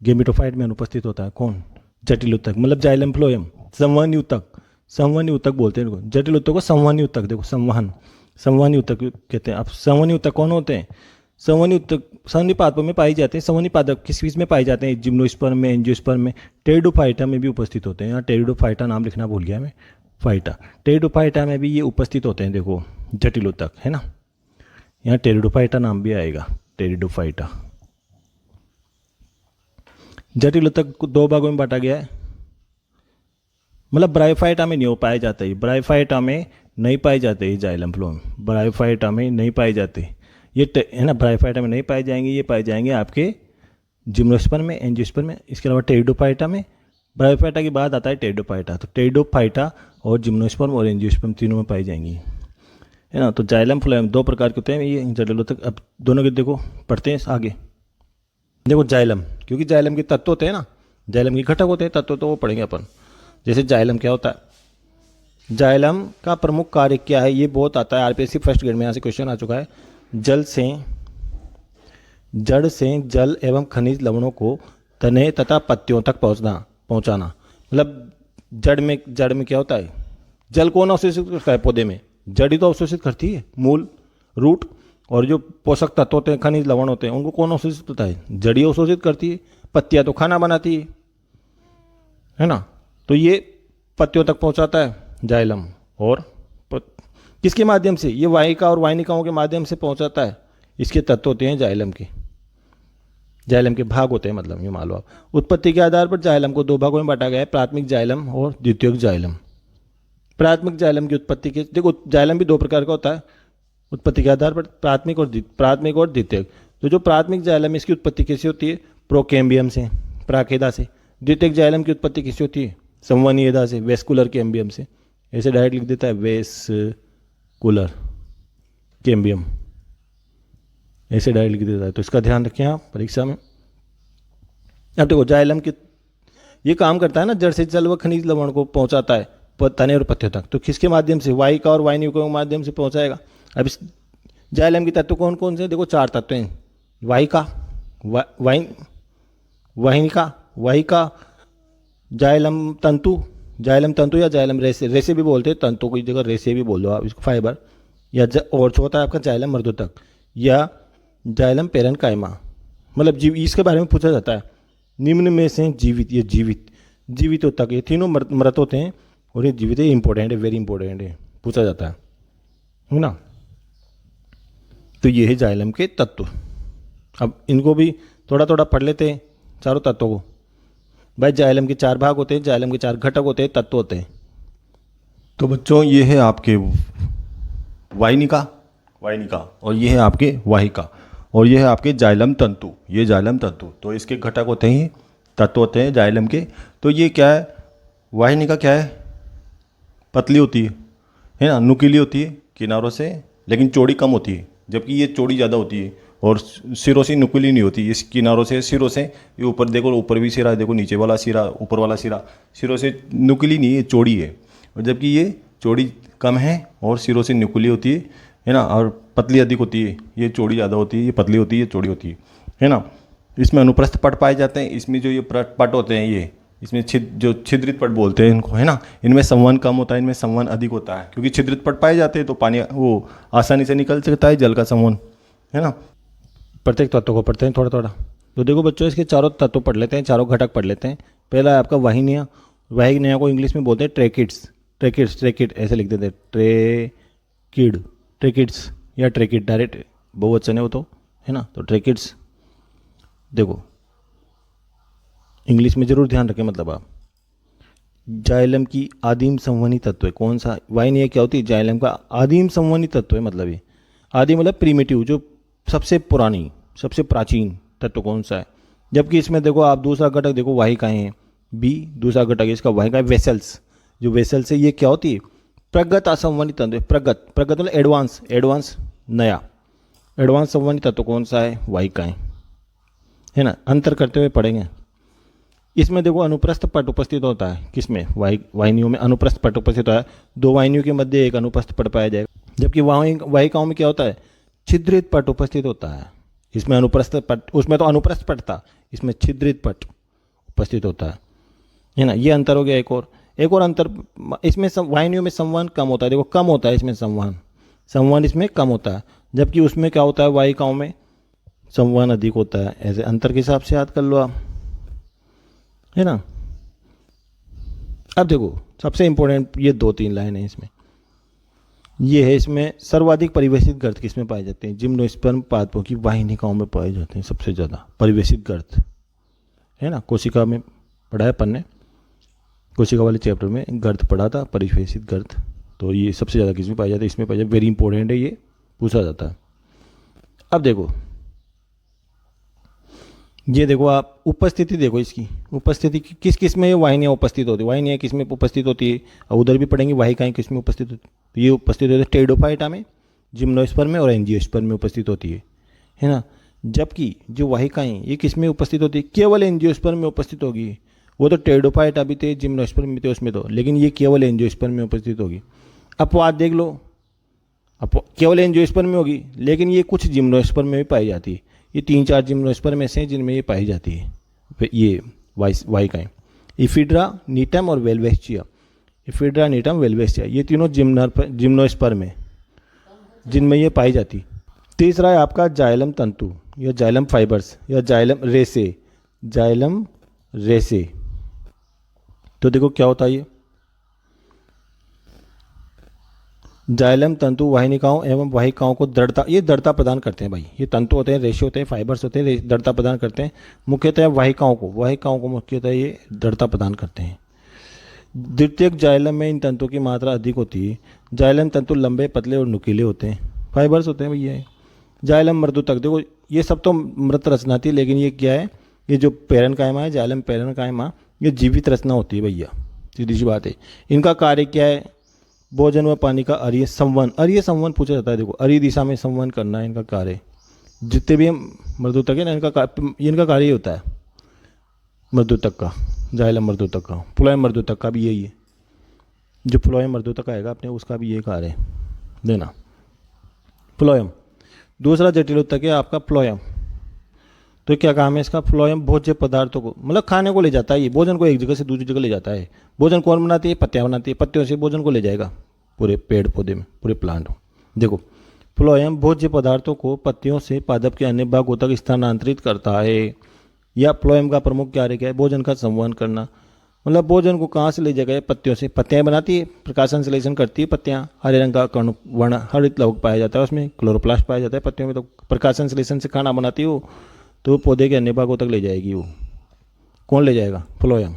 गेमिटोफाइट में अनुपस्थित होता है कौन, जटिल ऊतक मतलब जाइलम फ्लोएम। संवहनी ऊतक, संवहनी ऊतक बोलते हैं इनको, जटिल ऊतक को संवहनी ऊतक, देखो संवहन, संवहनी ऊतक कहते हैं। अब संवहनी ऊतक कौन होते हैं, संवहनी ऊतक संवहनी पादपों में पाए जाते हैं। संवहनी पादप किस किस में पाए जाते हैं, जिम्नोस्पर्म में, एंजियोस्पर्म में, टेरिडोफाइटा में भी उपस्थित होते हैं। यहाँ टेरिडोफाइटा नाम लिखना भूल गया मैं, फाइटा, टेरिडोफाइटा में भी ये उपस्थित होते हैं, देखो जटिल ऊतक, है ना। यहाँ टेरिडोफाइटा नाम भी आएगा, टेरिडोफाइटा। जटिल ऊतक को दो भागों में बांटा गया है, मतलब ब्रायोफाइटा में नहीं हो पाया जाता है, ब्रायोफाइटा में नहीं पाए जाते ये जाइलम फ्लोएम, ब्रायोफाइटा में नहीं पाए जाते ये, है ना, ब्रायोफाइटा में नहीं पाए जाएंगे, ये पाए जाएंगे आपके जिम्नोस्पर्म में, एंजियोस्पर्म में। इसके अलावा टेरिडोफाइटा में, ब्रायोफाइटा के बाद आता है टेरिडोफाइटा। तो टेरिडोफाइटा और जिम्नोस्पर्म और एंजियोस्पर्म तीनों में पाई जाएंगी, है ना। तो जाइलम फ्लोएम दो प्रकार के होते हैं ये जटिल ऊतक। अब दोनों के देखो पढ़ते हैं आगे। देखो जाइलम, क्योंकि जाइलम के तत्व होते हैं ना, जाइलम के घटक होते हैं, तत्व तो वो पढ़ेंगे अपन। जैसे जाइलम क्या होता है, जाइलम का प्रमुख कार्य क्या है, ये बहुत आता है आरपीएससी फर्स्ट ग्रेड में, यहाँ से क्वेश्चन आ चुका है। जड़ से जल एवं खनिज लवणों को तने तथा पत्तियों तक पहुंचाना। मतलब जड़ में क्या होता है, जल कौन अवशोषित करता है, पौधे में जड़ ही तो अवशोषित करती है, मूल, रूट, और जो पोषक तत्व होते हैं, खनिज लवण होते हैं, उनको कौन अवशोषित करता है, जड़ ही अवशोषित करती है। पत्तियां तो खाना बनाती है ना, तो ये पत्तियों तक पहुंचाता है जाइलम। और किसके माध्यम से, ये वाहिका और वाहिनिकाओं के माध्यम से पहुंचाता है। इसके तत्व होते हैं जाइलम के, जाइलम के भाग होते हैं, मतलब ये मान लो आप। उत्पत्ति के आधार पर जाइलम को दो भागों में बांटा गया है, प्राथमिक जाइलम और द्वितीयक जाइलम। प्राथमिक जाइलम की उत्पत्ति के, देखो जाइलम भी दो प्रकार का होता है उत्पत्ति के आधार पर, प्राथमिक और द्वितीयक। तो जो प्राथमिक जाइलम है इसकी उत्पत्ति कैसे होती है, प्रोकेम्बियम से, प्राकेदा से। द्वितीयक जाइलम की उत्पत्ति किससे होती है, संवहनीयता से, वेस्कुलर कैम्बियम से। ऐसे डायरेक्ट लिख देता है वेस्कुलर कैम्बियम, ऐसे डायरेक्ट लिख देता है। तो इसका ध्यान रखें आप परीक्षा में। अब देखो जाइलम की ये काम करता है ना, जड़ से जल व खनिज लवण को पहुंचाता है तने और पत्तियों तक। तो किसके माध्यम से, वाहिका और वाहिनियों के माध्यम से पहुंचाएगा। अब इस जाइलम के तत्व कौन कौन से, देखो चार तत्व हैं, वाहिका, वाहिका, जाइलम तंतु, या जाइलम रेसे, रेसे भी बोलते हैं, तंतु की जगह रेसे भी बोल दो आप इसको, फाइबर। या और होता है आपका जाइलम मर्दोतक या जाइलम पेरेन्काइमा, मतलब जीव, इसके बारे में पूछा जाता है। निम्न में से जीवित, ये जीवित ऊतक, ये तीनों मृत होते हैं और ये जीवित है, इंपॉर्टेंट है, वेरी इंपॉर्टेंट है, पूछा जाता है ना। तो ये है जाइलम के तत्व। अब इनको भी थोड़ा थोड़ा पढ़ लेते हैं चारों तत्वों को। भाई जाइलम के चार भाग होते हैं, जाइलम के चार घटक होते हैं, तत्व होते हैं।
तो बच्चों ये है आपके वाहिनिका, और ये है आपके वाहिका, और ये है आपके जाइलम तंतु, ये जाइलम तंतु। तो इसके घटक होते हैं, तत्व होते हैं जाइलम के। तो ये क्या है, वाहिनिका क्या है, पतली होती है ना, नुकीली होती है किनारों से, लेकिन चौड़ी कम होती है, जबकि ये चौड़ी ज़्यादा होती है और सिरों से नुकीली नहीं होती। इस किनारों से, सिरों से, ये ऊपर देखो, ऊपर भी सिरा है, देखो नीचे वाला सिरा, ऊपर वाला सिरा, सिरों से नुकीली नहीं है, चौड़ी है। और जबकि ये चौड़ी कम है और सिरों से नुकीली होती है ना, और पतली अधिक होती है, ये चौड़ी ज़्यादा होती है, ये पतली होती है, ये चौड़ी होती है ना। इसमें अनुप्रस्थ पट पाए जाते हैं। इसमें जो ये पट होते हैं, ये इसमें जो छिद्रित पट बोलते हैं इनको, है ना, इनमें संवहन कम होता है, इनमें संवहन अधिक होता है, क्योंकि छिद्रित पट पाए जाते हैं तो पानी वो आसानी से निकल सकता है, जल का संवहन, है ना।
प्रत्येक तत्व को पढ़ते हैं थोड़ा थोड़ा। तो देखो बच्चों इसके चारों तत्व पढ़ लेते हैं, चारों घटक पढ़ लेते हैं। पहला है आपका वाहिनिया, वाहिनिया को इंग्लिश में बोलते हैं ट्रेकिड, ऐसे लिख देते हैं, ट्रेकिड्स या ट्रेकिड, डायरेक्ट बहुवचन है वो तो, है ना। तो ट्रेकिड्स, देखो इंग्लिश में जरूर ध्यान रखें, मतलब आप जाइलम की आदिम संवहनी तत्व है कौन सा? वाइनिया क्या होती है? जाइलम का आदिम संवहनी तत्व है, मतलब ये आदिम मतलब प्रीमिटिव, जो सबसे पुरानी सबसे प्राचीन तत्व कौन सा है? जबकि इसमें देखो आप दूसरा घटक देखो वाहिकाएं हैं, बी दूसरा घटक इसका वाहिका वेसल्स। जो वेसल्स है ये क्या होती है? प्रगत असंवहनी तत्व। प्रगत प्रगत मतलब एडवांस, एडवांस नया, एडवांस संवहनी तत्व कौन सा है? वाहिकाएं, है ना। अंतर करते हुए पढ़ेंगे। इसमें देखो अनुप्रस्थ पट उपस्थित होता है, किसमें? वाहिनियों में अनुप्रस्थ पट उपस्थित होता है। दो वाहिनियों के मध्य एक अनुप्रस्थ पट पाया जाएगा। जबकि वाहिकाओं में क्या होता है? छिद्रित पट उपस्थित होता है। इसमें अनुप्रस्थ पट, उसमें तो अनुप्रस्थ पट था, इसमें छिद्रित पट उपस्थित होता है ना। ये अंतर हो गया। एक और अंतर इसमें वाहिनियों में संवहन कम होता है। देखो कम होता है इसमें संवहन इसमें कम होता है, जबकि उसमें क्या होता है? वाहिकाओं में संवहन अधिक होता है। ऐसे अंतर के हिसाब से याद कर लो आप, है ना। अब देखो सबसे इंपॉर्टेंट ये 2-3 लाइन है इसमें, ये है इसमें सर्वाधिक परिवेशित गर्त किसमें पाए जाते हैं? जिम्नोस्पर्म पादपों की वाहिनिकाओं में पाए जाते हैं सबसे ज़्यादा परिवेशित गर्त, है ना। कोशिका में पढ़ा है अपन ने, कोशिका वाले चैप्टर में गर्त पढ़ा था, परिवेशित गर्त। तो ये सबसे ज़्यादा किसमें पाया जाता है? इसमें पाया जाता है। वेरी इंपॉर्टेंट है, ये पूछा जाता है। अब देखो ये देखो आप उपस्थिति देखो, इसकी उपस्थिति किस किस में ये वाहिनियाँ उपस्थित होती है? वाहिनियाँ किस में उपस्थित होती है? और उधर भी पढ़ेंगे वाहिकाएं किस में उपस्थित होती है। तो ये उपस्थित होती है टेरिडोफाइटा में, जिम्नोस्पर्म में और एंजियोस्पर्म में उपस्थित होती है ना। जबकि जो वाहिकाएं ये किस में उपस्थित होती है? केवल एंजियोस्पर्म में उपस्थित होगी। वो तो टेरिडोफाइटा भी थे, जिम्नोस्पर्म भी थे उसमें तो, लेकिन ये केवल एंजियोस्पर्म में उपस्थित होगी। अपवाद देख लो, अब केवल एंजियोस्पर्म में होगी, लेकिन ये कुछ जिम्नोस्पर्म में भी पाई जाती है। ये 3-4 जिम्नोस्पर्म में से हैं जिनमें ये पाई जाती है ये वाहिकाएं। इफिड्रा, नीटम और वेलवेस्चिया। इफिड्रा, नीटम, वेलवेस्चिया ये तीनों जिम्नोस्पर्म में जिनमें ये पाई जाती। तीसरा है आपका जाइलम तंतु या जाइलम फाइबर्स या जाइलम रेसे। जाइलम रेसे तो देखो क्या होता है ये? जाइलम तंतु वाहिनिकाओं एवं वाहिकाओं को दृढ़ता, ये दृढ़ता प्रदान करते हैं भाई। ये तंतु होते हैं, रेशे होते हैं, फाइबर्स होते हैं, दृढ़ता प्रदान करते हैं। मुख्यतः वाहिकाओं को मुख्यतः ये दृढ़ता प्रदान करते हैं। द्वितीयक जाइलम में इन तंतुओं की मात्रा अधिक होती है। जाइलम तंतु लंबे, पतले और नुकीले होते हैं। फाइबर्स होते हैं भैया। जाइलम मृदुतक देखो ये सब तो मृत रचना थी, लेकिन ये क्या है? ये जो पेरेन्काइमा है, जाइलम पेरेन्काइमा, ये जीवित रचना होती है भैया, सीधी सी बात है। इनका कार्य क्या है? भोजन व पानी का अरीय संवहन। अरीय संवहन पूछा जाता है। देखो अरीय दिशा में संवहन करना है इनका कार्य। जितने भी मृदुतक है ना, इनका कार्य होता है मृदुतक का, जाइलम मृदुतक का। फ्लोएम मृदुतक का भी यही है। जो फ्लोएम मृदुतक आएगा अपने, उसका भी ये कार्य है देना। फ्लोएम दूसरा जटिल उत्तक है आपका फ्लोएम। तो क्या काम है इसका? फ्लोएम भोज्य पदार्थों को, मतलब खाने को ले जाता है। ये भोजन को एक जगह से दूसरी जगह ले जाता है। भोजन कौन बनाती है? पत्तियाँ बनाती है। पत्तियों से भोजन को ले जाएगा पूरे पेड़ पौधे में, पूरे प्लांट में। देखो फ्लोएम भोज्य पदार्थों को पत्तियों से पादप के अन्य भागों तक स्थानांतरित करता है। या फ्लोएम का प्रमुख कार्य क्या है? भोजन का संवहन करना। मतलब भोजन को कहाँ से ले जाएगा? पत्तियों से। पत्तियाँ बनाती है, प्रकाश संश्लेषण करती है पत्तियाँ। हरे रंग का कर्ण वर्ण हरित लवक पाया जाता है उसमें, क्लोरोप्लास्ट पाया जाता है पत्तियों में। तो प्रकाश संश्लेषण से खाना बनाती है वो, तो पौधे के अन्य भागों तक ले जाएगी वो। कौन ले जाएगा? फ्लोएम।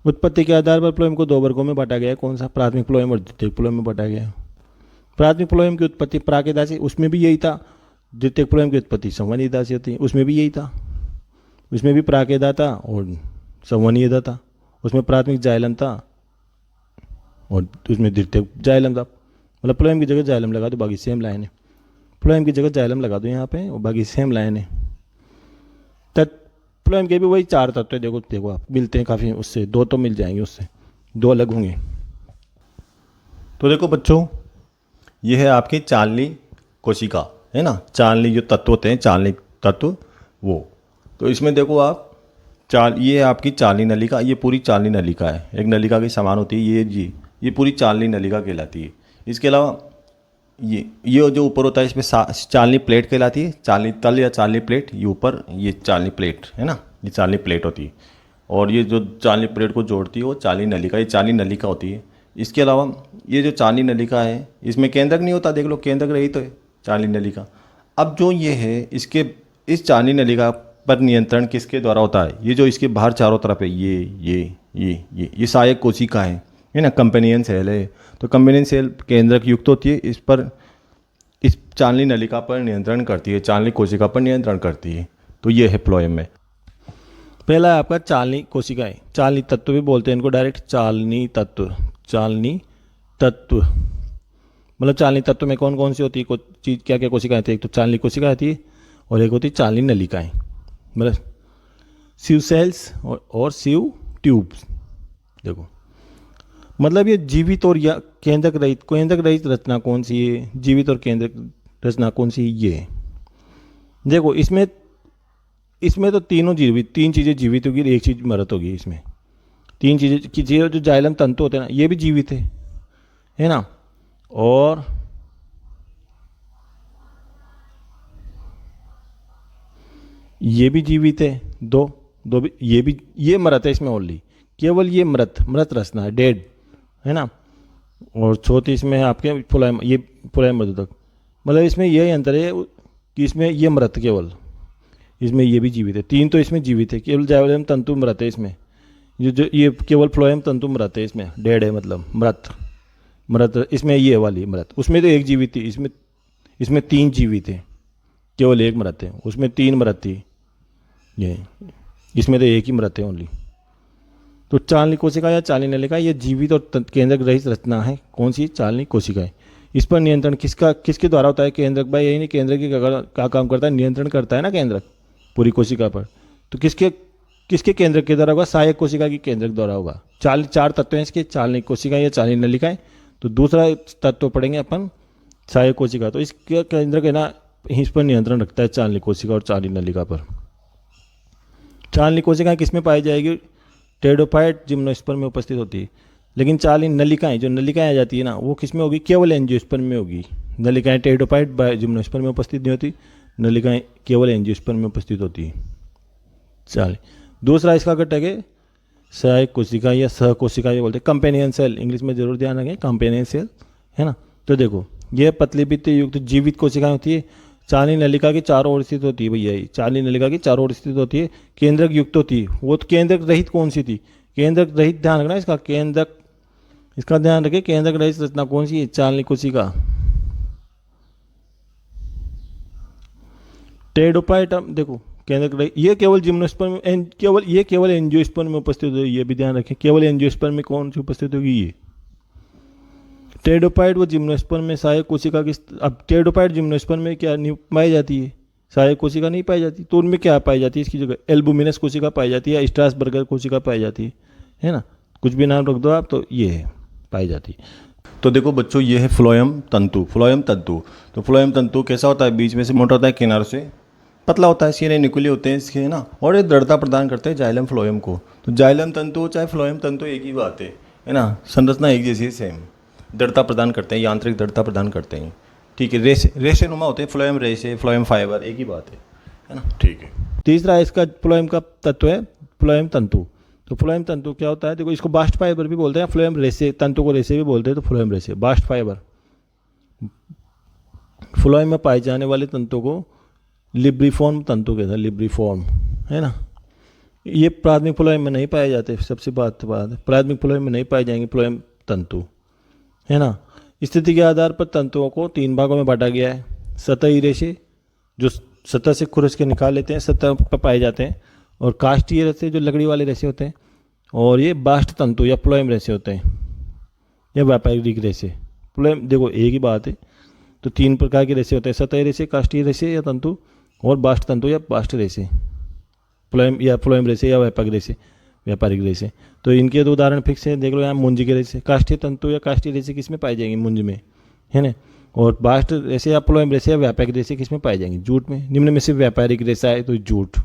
उत्पत्ति के आधार पर फ्लोएम को 2 वर्गों में बांटा गया है। कौन सा? प्राथमिक फ्लोएम और द्वितीयक फ्लोएम में बांटा गया है। प्राथमिक फ्लोएम की उत्पत्ति प्राकेदा से, उसमें भी यही था। द्वितीयक फ्लोएम की उत्पत्ति संवहनीयता से होती है, उसमें भी यही था। उसमें भी प्राकेदा था और संवहनीयता था। उसमें प्राथमिक जाइलम था और उसमें द्वितीयक जाइलम था। मतलब फ्लोएम की जगह जाइलम लगा दो, बाकी सेम लाइन है। फ्लोएम की जगह जाइलम लगा दो यहाँ पे, और बाकी सेम लाइन है। फ्लोएम के भी वही 4 तत्व है। देखो आप मिलते हैं काफ़ी, उससे 2 तो मिल जाएंगे, उससे 2 अलग होंगे।
तो देखो बच्चों, ये है आपकी चालनी कोशिका, है ना। चालनी जो तत्व होते हैं, चालनी तत्व वो। तो इसमें देखो आप ये आपकी चालनी नलिका, ये पूरी चालनी नलिका है। एक नलिका के समान होती है ये पूरी चालनी नलिका कहलाती है। इसके अलावा ये जो ऊपर होता है, इसमें चालनी प्लेट कहलाती है। चालनी तल या चालनी प्लेट, ये ऊपर ये चालनी प्लेट है ना, ये चालनी प्लेट होती है। और ये जो चालनी प्लेट को जोड़ती है वो चालनी नलिका, ये चालनी नलिका होती है। इसके अलावा ये जो चालनी नलिका है, इसमें केंद्रक नहीं होता। देख लो केंद्रक रही तो है चालनी नलिका। अब जो ये है, इस चालनी नलिका पर नियंत्रण किसके द्वारा होता है? ये जो इसके बाहर चारों तरफ है, ये सहायक कोशिका है ना, कंपेनियन सेल है। तो कंपेनियन सेल केंद्रक युक्त होती है, इस चालनी नलिका पर नियंत्रण करती है, चालनी कोशिका पर नियंत्रण करती है। तो ये है फ्लोएम में।
पहला है आपका चालनी कोशिकाएं, चालनी तत्व भी बोलते हैं इनको, डायरेक्ट चालनी तत्व। चालनी तत्व मतलब चालनी तत्व में कौन कौन सी होती है चीज़, क्या क्या कोशिकाएं होती है? एक तो चालनी कोशिका आती है और एक होती है चालनी नलिकाएं, मतलब सीव सेल्स और सीव ट्यूब्स। देखो मतलब ये जीवित और या केंद्रक रहित रचना कौन सी है? जीवित और केंद्रक रचना कौन सी है? ये देखो इसमें तो तीन चीज़ें जीवित होगी, एक चीज़ मृत होगी। इसमें तीन चीज़ें जो जाइलम तंतु होते हैं ना, ये भी जीवित है ना, और ये भी जीवित है। दो भी, ये मृत है इसमें ओनली, केवल ये मृत रचना है, डेड है ना। और चौथी इसमें है आपके फुलायम मृदुतक। मतलब इसमें यही अंतर है कि इसमें ये मृत, केवल इसमें ये भी जीवित है। तीन तो इसमें जीवित है, केवल जाइलम तंतु मृत है इसमें। जो ये केवल फ्लोएम तंतु मृत है, इसमें डेड है, मतलब मृत इसमें ये वाली मृत। उसमें तो एक जीवित थी, इसमें तीन जीवित है, केवल एक मृत है। उसमें तीन मृत थी, ये इसमें तो एक ही मृत है ओनली। तो चालनी कोशिका या चालनी नलिका ये जीवित और केंद्रक रहित रचना है। कौन सी? चालनी कोशिका है। इस पर नियंत्रण किसके द्वारा होता है? केंद्रक। भाई यही नहीं, केंद्रक की क्या काम करता है? नियंत्रण करता है ना केंद्रक पूरी कोशिका पर। तो किसके केंद्रक के द्वारा होगा? सहायक कोशिका की केंद्रक द्वारा होगा। चार तत्व हैं इसके, चालनी कोशिका या चालनी नलिकाएं। तो दूसरा तत्व पढ़ेंगे अपन सहायक कोशिका। तो इसके केंद्रक है ना, इस पर नियंत्रण रखता है चालनी कोशिका और चालनी नलिका पर। चालनी कोशिकाएं किसमें पाई जाएगी? टेरिडोफाइट जिम्नोस्पर्म में उपस्थित होती है। लेकिन चालनी नलिकाएं, जो नलिकाएं आ जाती है ना, वो किस में होगी? केवल एंजियोस्पर्म में होगी। नलिकाएं टेरिडोफाइट जिम्नोस्पर्म में उपस्थित नहीं होती, नलिकाएं केवल एंजियोस्पर्म में उपस्थित होती है। चलिए दूसरा इसका घटक है सहायक कोशिका या सहकोशिका ये बोलते हैं, कंपेनियन सेल। इंग्लिश में जरूर ध्यान रखें, कंपेनियन सेल है ना। तो देखो ये पतली भित्ति युक्त जीवित कोशिकाएं होती है, चालनी नलिका के चारों ओर स्थित होती है। भैया ये चालनी नलिका की चारों ओर स्थित होती है, केंद्रक युक्त होती है। वो तो केंद्रक रहित कौन सी थी? केंद्रक रहित ध्यान रखना इसका, इसका ध्यान रखें। केंद्रक रहित रचना कौन सी है? चालनी कोशिका। टेरिडोफाइट देखो केंद्रक रहित, ये केवल जिम्नोस्पर्म केवल एंजियोस्पर्म में उपस्थित होगी। ये भी ध्यान रखें, केवल एंजियोस्पर्म में कौन सी उपस्थित होगी? ये टेरिडोफाइट व जिम्नोस्पर्म में सहायक कोशिका की। अब टेरिडोफाइट जिम्नोस्पर्म में क्या नहीं पाई जाती है? सहायक कोशिका नहीं पाई जाती। तो उनमें क्या पाई जाती है इसकी जगह? एल्बुमिनस कोशिका पाई जाती है या स्ट्रासबर्गर कोशिका पाई जाती है ना। कुछ भी नाम रख दो आप, तो ये है पाई जाती है।
तो देखो बच्चों, ये है फ्लोएम तंतु। तो फ्लोएम तंतु कैसा होता है? बीच में से मोटा होता है, किनारों से पतला होता है, सीने निकुले होते हैं इसके, है ना। और ये दृढ़ता प्रदान करते हैं जाइलम फ्लोएम को। तो जाइलम तंतु चाहे फ्लोएम तंतु एक ही बात है ना। संरचना एक जैसी है, सेम। दृढ़ता प्रदान करते हैं, यांत्रिक दृढ़ता प्रदान करते हैं, ठीक है। रेशे नुमा होते हैं, फ्लोएम रेशे, फ्लोएम फाइबर, एक ही बात है ना, ठीक है।
तीसरा इसका फ्लोएम का तत्व है फ्लोएम तंतु। तो फ्लोएम तंतु क्या होता है? देखो इसको बास्ट फाइबर भी बोलते हैं, फ्लोएम रेशे, तंतु को रेशे भी बोलते हैं। तो फ्लोएम रेशे, बास्ट फाइबर। फ्लोएम में पाए जाने वाले तंतु को लिब्रिफॉर्म तंतु कहते हैं, लिब्रिफॉर्म है ना। ये प्राथमिक फ्लोएम में नहीं पाए जाते, सबसे बात है, प्राथमिक फ्लोएम में नहीं पाए जाएंगे फ्लोएम तंतु, है ना। स्थिति के आधार पर तंतुओं को तीन भागों में बांटा गया है। सतही रेशे जो सतह से खुरच के निकाल लेते हैं, सतह पर पाए जाते हैं। और काष्ठीय रेशे जो लकड़ी वाले रेशे होते हैं। और ये बास्ट तंतु या फ्लोएम रेशे होते हैं, या व्यापारिक रेशे। फ्लोएम देखो एक ही बात है। तो तीन प्रकार के रेशे होते हैं, सतही रेशे, काष्ठीय रेशे या तंतु, और बास्ट तंतु या बास्ट रेशे। फ्लोएम रेशे या व्यापारिक रेशे। तो इनके दो उदाहरण फिक्स है, देख लो यहाँ। मुंज के रेशे, काष्ठीय तंतु या काष्ठीय रेशे किस में पाई जाएंगे? मुंज में, है ना। और बास्ट रेशे या फ्लोएम रेशे या व्यापारिक रेशे किस में पाई जाएंगे? जूट में। निम्न में से व्यापारिक रेशा है तो जूट,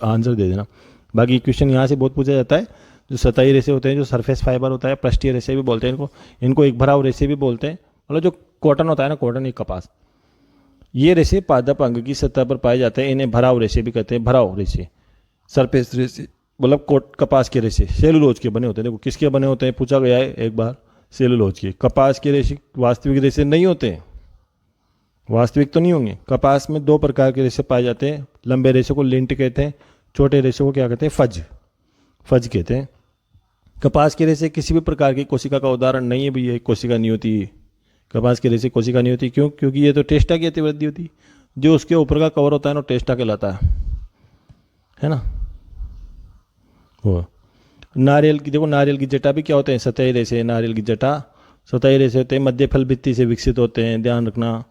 आंसर दे देना। बाकी क्वेश्चन यहाँ से बहुत पूछा जाता है। जो सतही रेशे होते हैं, जो सरफेस फाइबर होता है, पृष्ठीय रेशे भी बोलते हैं इनको एक भराव रेशे भी बोलते हैं। मतलब जो कॉटन होता है ना, कॉटन या कपास, ये रेशे पादप अंग की सतह पर पाए जाते हैं। इन्हें भराव रेशे भी कहते हैं, भराव रेशे। सरफेस रेशे मतलब कपास के रेशे सेलुलोज के बने होते हैं। देखो किसके बने होते हैं, पूछा गया है एक बार, सेलुलोज के। कपास के रेशे वास्तविक रेशे नहीं होते हैं, वास्तविक तो नहीं होंगे। कपास में दो प्रकार के रेशे पाए जाते हैं। लंबे रेशे को लिंट कहते हैं, छोटे रेशे को क्या कहते हैं? फज कहते हैं। कपास के रेशे किसी भी प्रकार की कोशिका का उदाहरण नहीं है भैया, कोशिका नहीं होती। कपास के रेशे कोशिका नहीं होती, क्यों? क्योंकि ये तो टेस्टा की अतिवृद्धि होती। जो उसके ऊपर का कवर होता है ना, टेस्टा कहलाता है ना। वो नारियल की, देखो नारियल की जटा भी क्या होते हैं? सतही रेशे। नारियल की जटा सतही रेशे होते हैं, मध्य फल भित्ति से विकसित होते हैं, ध्यान रखना।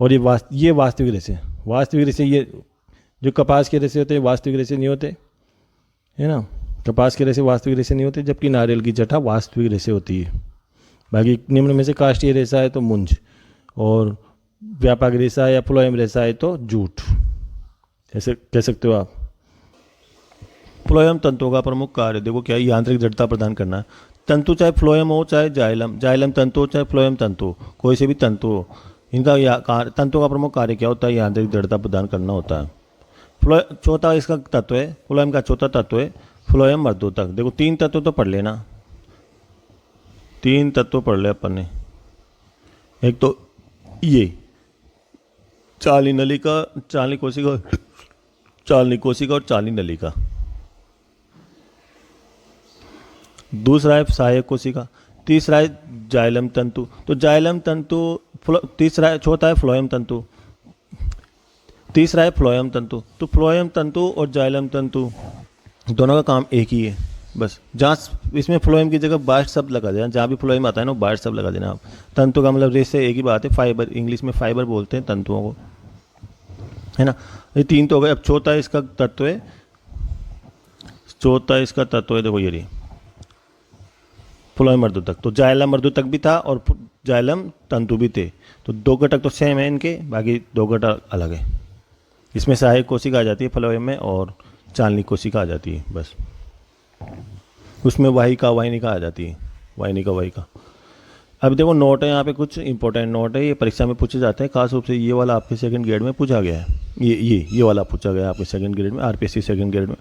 और ये वास्तविक रेशे, ये जो कपास के रेशे होते हैं वास्तविक रेशे नहीं होते, है ना। कपास के रेशे वास्तविक रेशे नहीं होते, जबकि नारियल की जटा वास्तविक रेशे होती है। बाकी निम्न में से काष्ठीय रेशा है तो मुंज, और व्यापक रेशा या फ्लोएम रेशा है तो जूट, ऐसे कह सकते हो आप। फ्लोएम तंतुओं का प्रमुख कार्य देखो क्या है? यांत्रिक जड़ता प्रदान करना। तंतु चाहे फ्लोएम हो चाहे जाइलम तंतु हो चाहे फ्लोएम तंतु हो, कोई से भी तंतु हो, इनका तंतु का प्रमुख कार्य क्या होता है? यांत्रिक जड़ता प्रदान करना होता है। चौथा इसका तत्व है, फ्लोएम का चौथा तत्व है फ्लोएम मर्दोतक। देखो 3 तत्व तो पढ़ लेना, 3 तत्व पढ़ ले अपन ने। एक तो ये चालनी नलिका, चालनी कोशिका और चालनी नलिका। दूसरा है सहायक कोशिका। तीसरा है जाइलम तंतु। तो जाइलम तंतु तीसरा है, चौथा है फ्लोएम तंतु, तीसरा है फ्लोएम तंतु। तो फ्लोएम तंतु और जाइलम तंतु दोनों का काम एक ही है बस। जहाँ इसमें फ्लोएम की जगह बास्ट शब्द लगा देना, जहाँ भी फ्लोएम आता है ना बास्ट शब्द लगा देना आप। तंतु का मतलब रेशे एक ही बात है, फाइबर, इंग्लिश में फाइबर बोलते हैं तंतुओं को, है ना। ये 3 तो हो गए। अब चौथा इसका तत्व है, देखो ये फ्लोएम मर्दोतक। तो जाइलम मर्दोतक भी था और जाइलम तंतु भी थे। तो 2 घटक तो सेम है इनके, बाकी 2 घटक अलग है। इसमें सहायक कोशिका आ जाती है फ्लोएम में, और चालनी कोशिका आ जाती है बस। उसमें वाहिका आ जाती है, वाहिका। अब देखो नोट है यहाँ पे, कुछ इंपॉर्टेंट नोट है, ये परीक्षा में पूछे जाते हैं। खास रूप से ये वाला आपके सेकंड ग्रेड में पूछा गया है। ये वाला पूछा गया है आपके सेकंड ग्रेड में, आरपीएससी सेकंड ग्रेड में।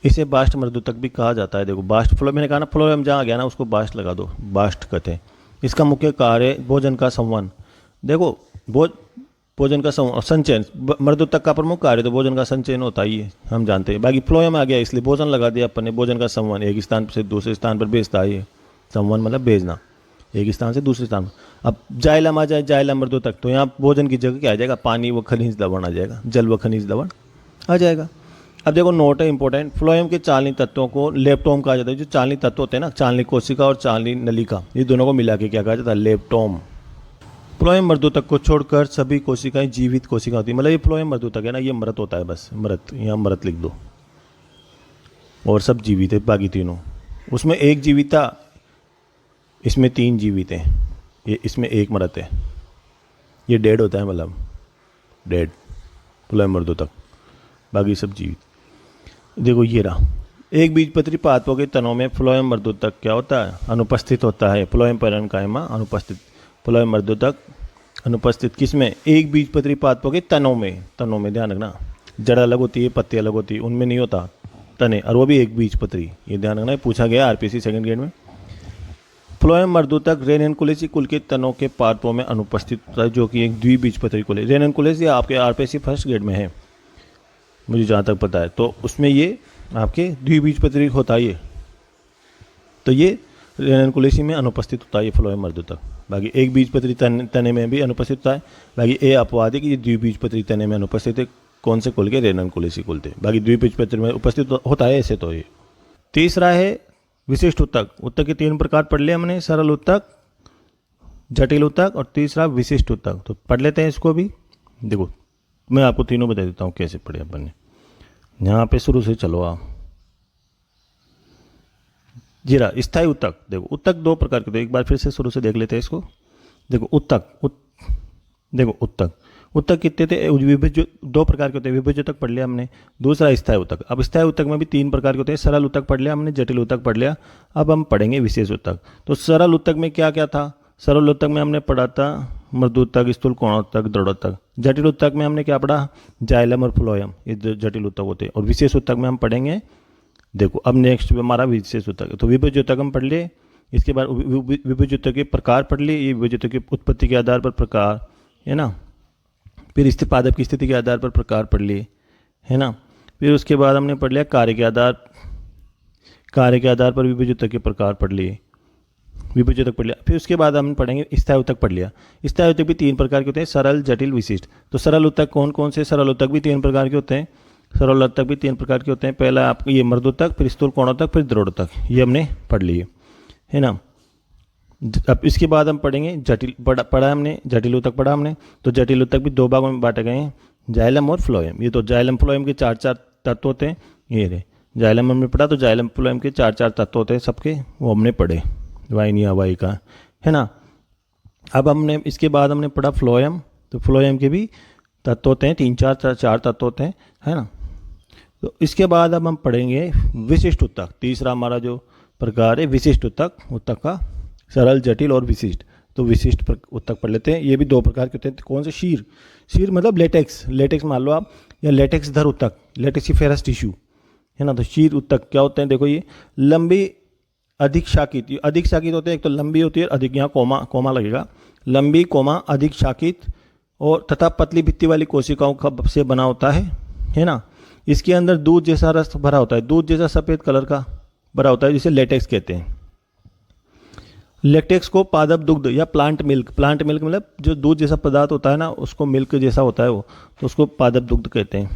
इसे बास्ट मर्दोतक भी कहा जाता है। देखो बास्ट फ्लो, मैंने कहा ना फ्लोएम जहाँ गया ना उसको बास्ट लगा दो, बास्ट कहते हैं। इसका मुख्य कार्य भोजन का संवहन। देखो भोजन का संचयन, मर्दोतक का प्रमुख कार्य तो भोजन का संचयन होता ही है, हम जानते हैं। बाकी फ्लोएम आ गया इसलिए भोजन लगा दिया अपन ने। भोजन का संवहन, एक स्थान से दूसरे स्थान पर भेजता है। संवहन मतलब भेजना, एक स्थान से दूसरे स्थान पर। अब जाइलम आ जाए, जाइलम मर्दोतक, तो यहाँ भोजन की जगह क्या आ जाएगा? पानी व खनिज लवण आ जाएगा, जल व खनिज लवण आ जाएगा। अब देखो नोट है इंपॉर्टेंट, फ्लोएम के चालनी तत्वों को लेप्टोम कहा जाता है। जो चालनी तत्व होते हैं ना, चालनी कोशिका और चालनी नलिका, ये दोनों को मिला के क्या कहा जाता है? लेप्टोम। फ्लोएम मर्दोतक को छोड़कर सभी कोशिकाएं जीवित कोशिका होती है। मतलब ये फ्लोएम मर्दोतक है ना, ये मृत होता है बस, मृत, यहाँ मृत लिख दो, और सब जीवित है बाकी तीनों। उसमें एक जीविता, इसमें 3 जीवित हैं, ये इसमें 1 मृत है। ये डेड होता है, मतलब डेड फ्लोएम मर्दोतक, बाकी सब जीवित। देखो ये रहा, एक बीजपत्री पादपों के तनों में फ्लोएम मर्दोतक क्या होता है? अनुपस्थित होता है। फ्लोएम पैरेन्काइमा अनुपस्थित, फ्लोएम मर्दोतक अनुपस्थित किसमें? एक बीजपत्री पादपों के तनों में ध्यान रखना। जड़ अलग होती है, पत्ती अलग होती है, उनमें नहीं होता तने, और वो भी एक बीजपत्री, ये ध्यान रखना। पूछा गया आरपीएससी सेकंड ग्रेड में। फ्लोएम मर्दोतक रेननकुलेसी कुल के तनों के पादपों में अनुपस्थित होता है, जो कि एक द्विबीजपत्री कुल है। रेननकुलेसी आपके आरपीएससी फर्स्ट ग्रेड में है, मुझे जहाँ तक पता है, तो उसमें ये आपके द्विबीजपत्री होता है। तो ये रेननकुलेसी में अनुपस्थित होता है ये फ्लोएम मर्दोतक। बाकी एक बीजपत्री तने में भी अनुपस्थित होता है। बाकी ए अपवाद है कि ये द्विबीजपत्री तने में अनुपस्थित है। कौन से कुल के? रेननकुलेसी कुल थे। बाकी द्विबीजपत्री में उपस्थित होता है ऐसे। तो ये तीसरा है विशिष्ट उत्तक। उत्तक के 3 प्रकार पढ़ लिए हमने, सरल उत्तक, जटिल उत्तक और तीसरा विशिष्ट उत्तक। तो पढ़ लेते हैं इसको भी। देखो मैं आपको तीनों बता देता हूँ कैसे पढ़े अपन ने। यहाँ पे शुरू से चलो आप। जीरा स्थायी उत्तक। देखो उत्तक 2 प्रकार के, तो एक बार फिर से शुरू से देख लेते हैं इसको। देखो उत्तक कितने थे? 2 प्रकार के होते हैं। विभज्योतक पढ़ लिया हमने, दूसरा स्थायी उत्तक। अब स्थायी उत्तक में भी 3 प्रकार के होते हैं। सरल उत्तक पढ़ लिया हमने, जटिल उत्तक पढ़ लिया। अब हम पढ़ेंगे विशेष उत्तक। तो सरल उत्तक में क्या क्या था? सरल उत्तक में हमने पढ़ा था मृदुत्तक, स्थूल कोणोत्तक, दृढ़ोत्तक। जटिल उत्तक में हमने क्या पढ़ा? जाइलम और फ्लोएम, ये जटिल उत्तक होते हैं। और विशेष उत्तक में हम पढ़ेंगे, देखो अब नेक्स्ट हमारा विशेष उत्तक है। तो विभज्योतक हम पढ़ लिए, इसके बाद विभज्योतक के प्रकार पढ़ लिए। ये विभज्योतक की उत्पत्ति के आधार पर प्रकार, है ना। फिर इससे पादप की स्थिति के आधार पर प्रकार पढ़ लिए, है ना। फिर उसके बाद हमने पढ़ लिया कार्य के आधार पर विभुजोतक के प्रकार पढ़ लिए, विभुजोतक पढ़ लिया। फिर उसके बाद हम पढ़ेंगे स्थायी उत्तक पढ़ लिया। स्थायी उत्तक भी 3 प्रकार के होते हैं, सरल, जटिल, विशिष्ट। तो सरल उत्तक कौन कौन से? सरल उत्तक भी 3 प्रकार के होते हैं, सरल उत्तक भी 3 प्रकार के होते हैं। पहला आपका ये मृदुत्तक, फिर स्थूल कोणोत्तक, फिर दृढ़ोत्तक, ये हमने पढ़ लिए, है ना। अब इसके बाद हम पढ़ेंगे जटिल, पढ़ा हमने जटिल उत्तक पढ़ा हमने। तो जटिल उत्तक भी 2 भागों में बांटे गए हैं, जाइलम और फ्लोएम। ये तो जाइलम फ्लोएम के 4 तत्व होते हैं, ये रहे। जाइलम हमने पढ़ा, तो जाइलम फ्लोएम के 4 तत्व होते हैं सबके, वो हमने पढ़े, वाहिनिया वाहिका, है ना। अब हमने इसके बाद हमने पढ़ा फ्लोएम। तो फ्लोएम के भी तत्व होते हैं, 4 तत्व होते हैं, है ना। तो इसके बाद अब हम पढ़ेंगे विशिष्ट उत्तक। तीसरा हमारा जो प्रकार है विशिष्ट उत्तक, उत्तक का सरल, जटिल और विशिष्ट। तो विशिष्ट उत्तक पढ़ लेते हैं। ये भी 2 प्रकार के होते हैं। कौन से? शीर मतलब लेटेक्स, लेटेक्स मान लो आप, या लेटेक्स धर उत्तक, लेटेक्सिफेरस टिश्यू, है ना। तो शीर उत्तक क्या होते हैं? देखो ये लंबी अधिक शाखित, अधिक शाखित होते हैं। एक तो लंबी होती है, अधिक, यहाँ कोमा लगेगा, लंबी कोमा अधिक शाखित और तथा पतली भित्ति वाली कोशिकाओं का से बना होता है ना। इसके अंदर दूध जैसा रस भरा होता है, दूध जैसा सफ़ेद कलर का भरा होता है, जिसे लेटेक्स कहते हैं। लेटेक्स को पादप दुग्ध या प्लांट मिल्क मतलब जो दूध जैसा पदार्थ होता है ना, उसको मिल्क जैसा होता है वो, तो उसको पादप दुग्ध कहते हैं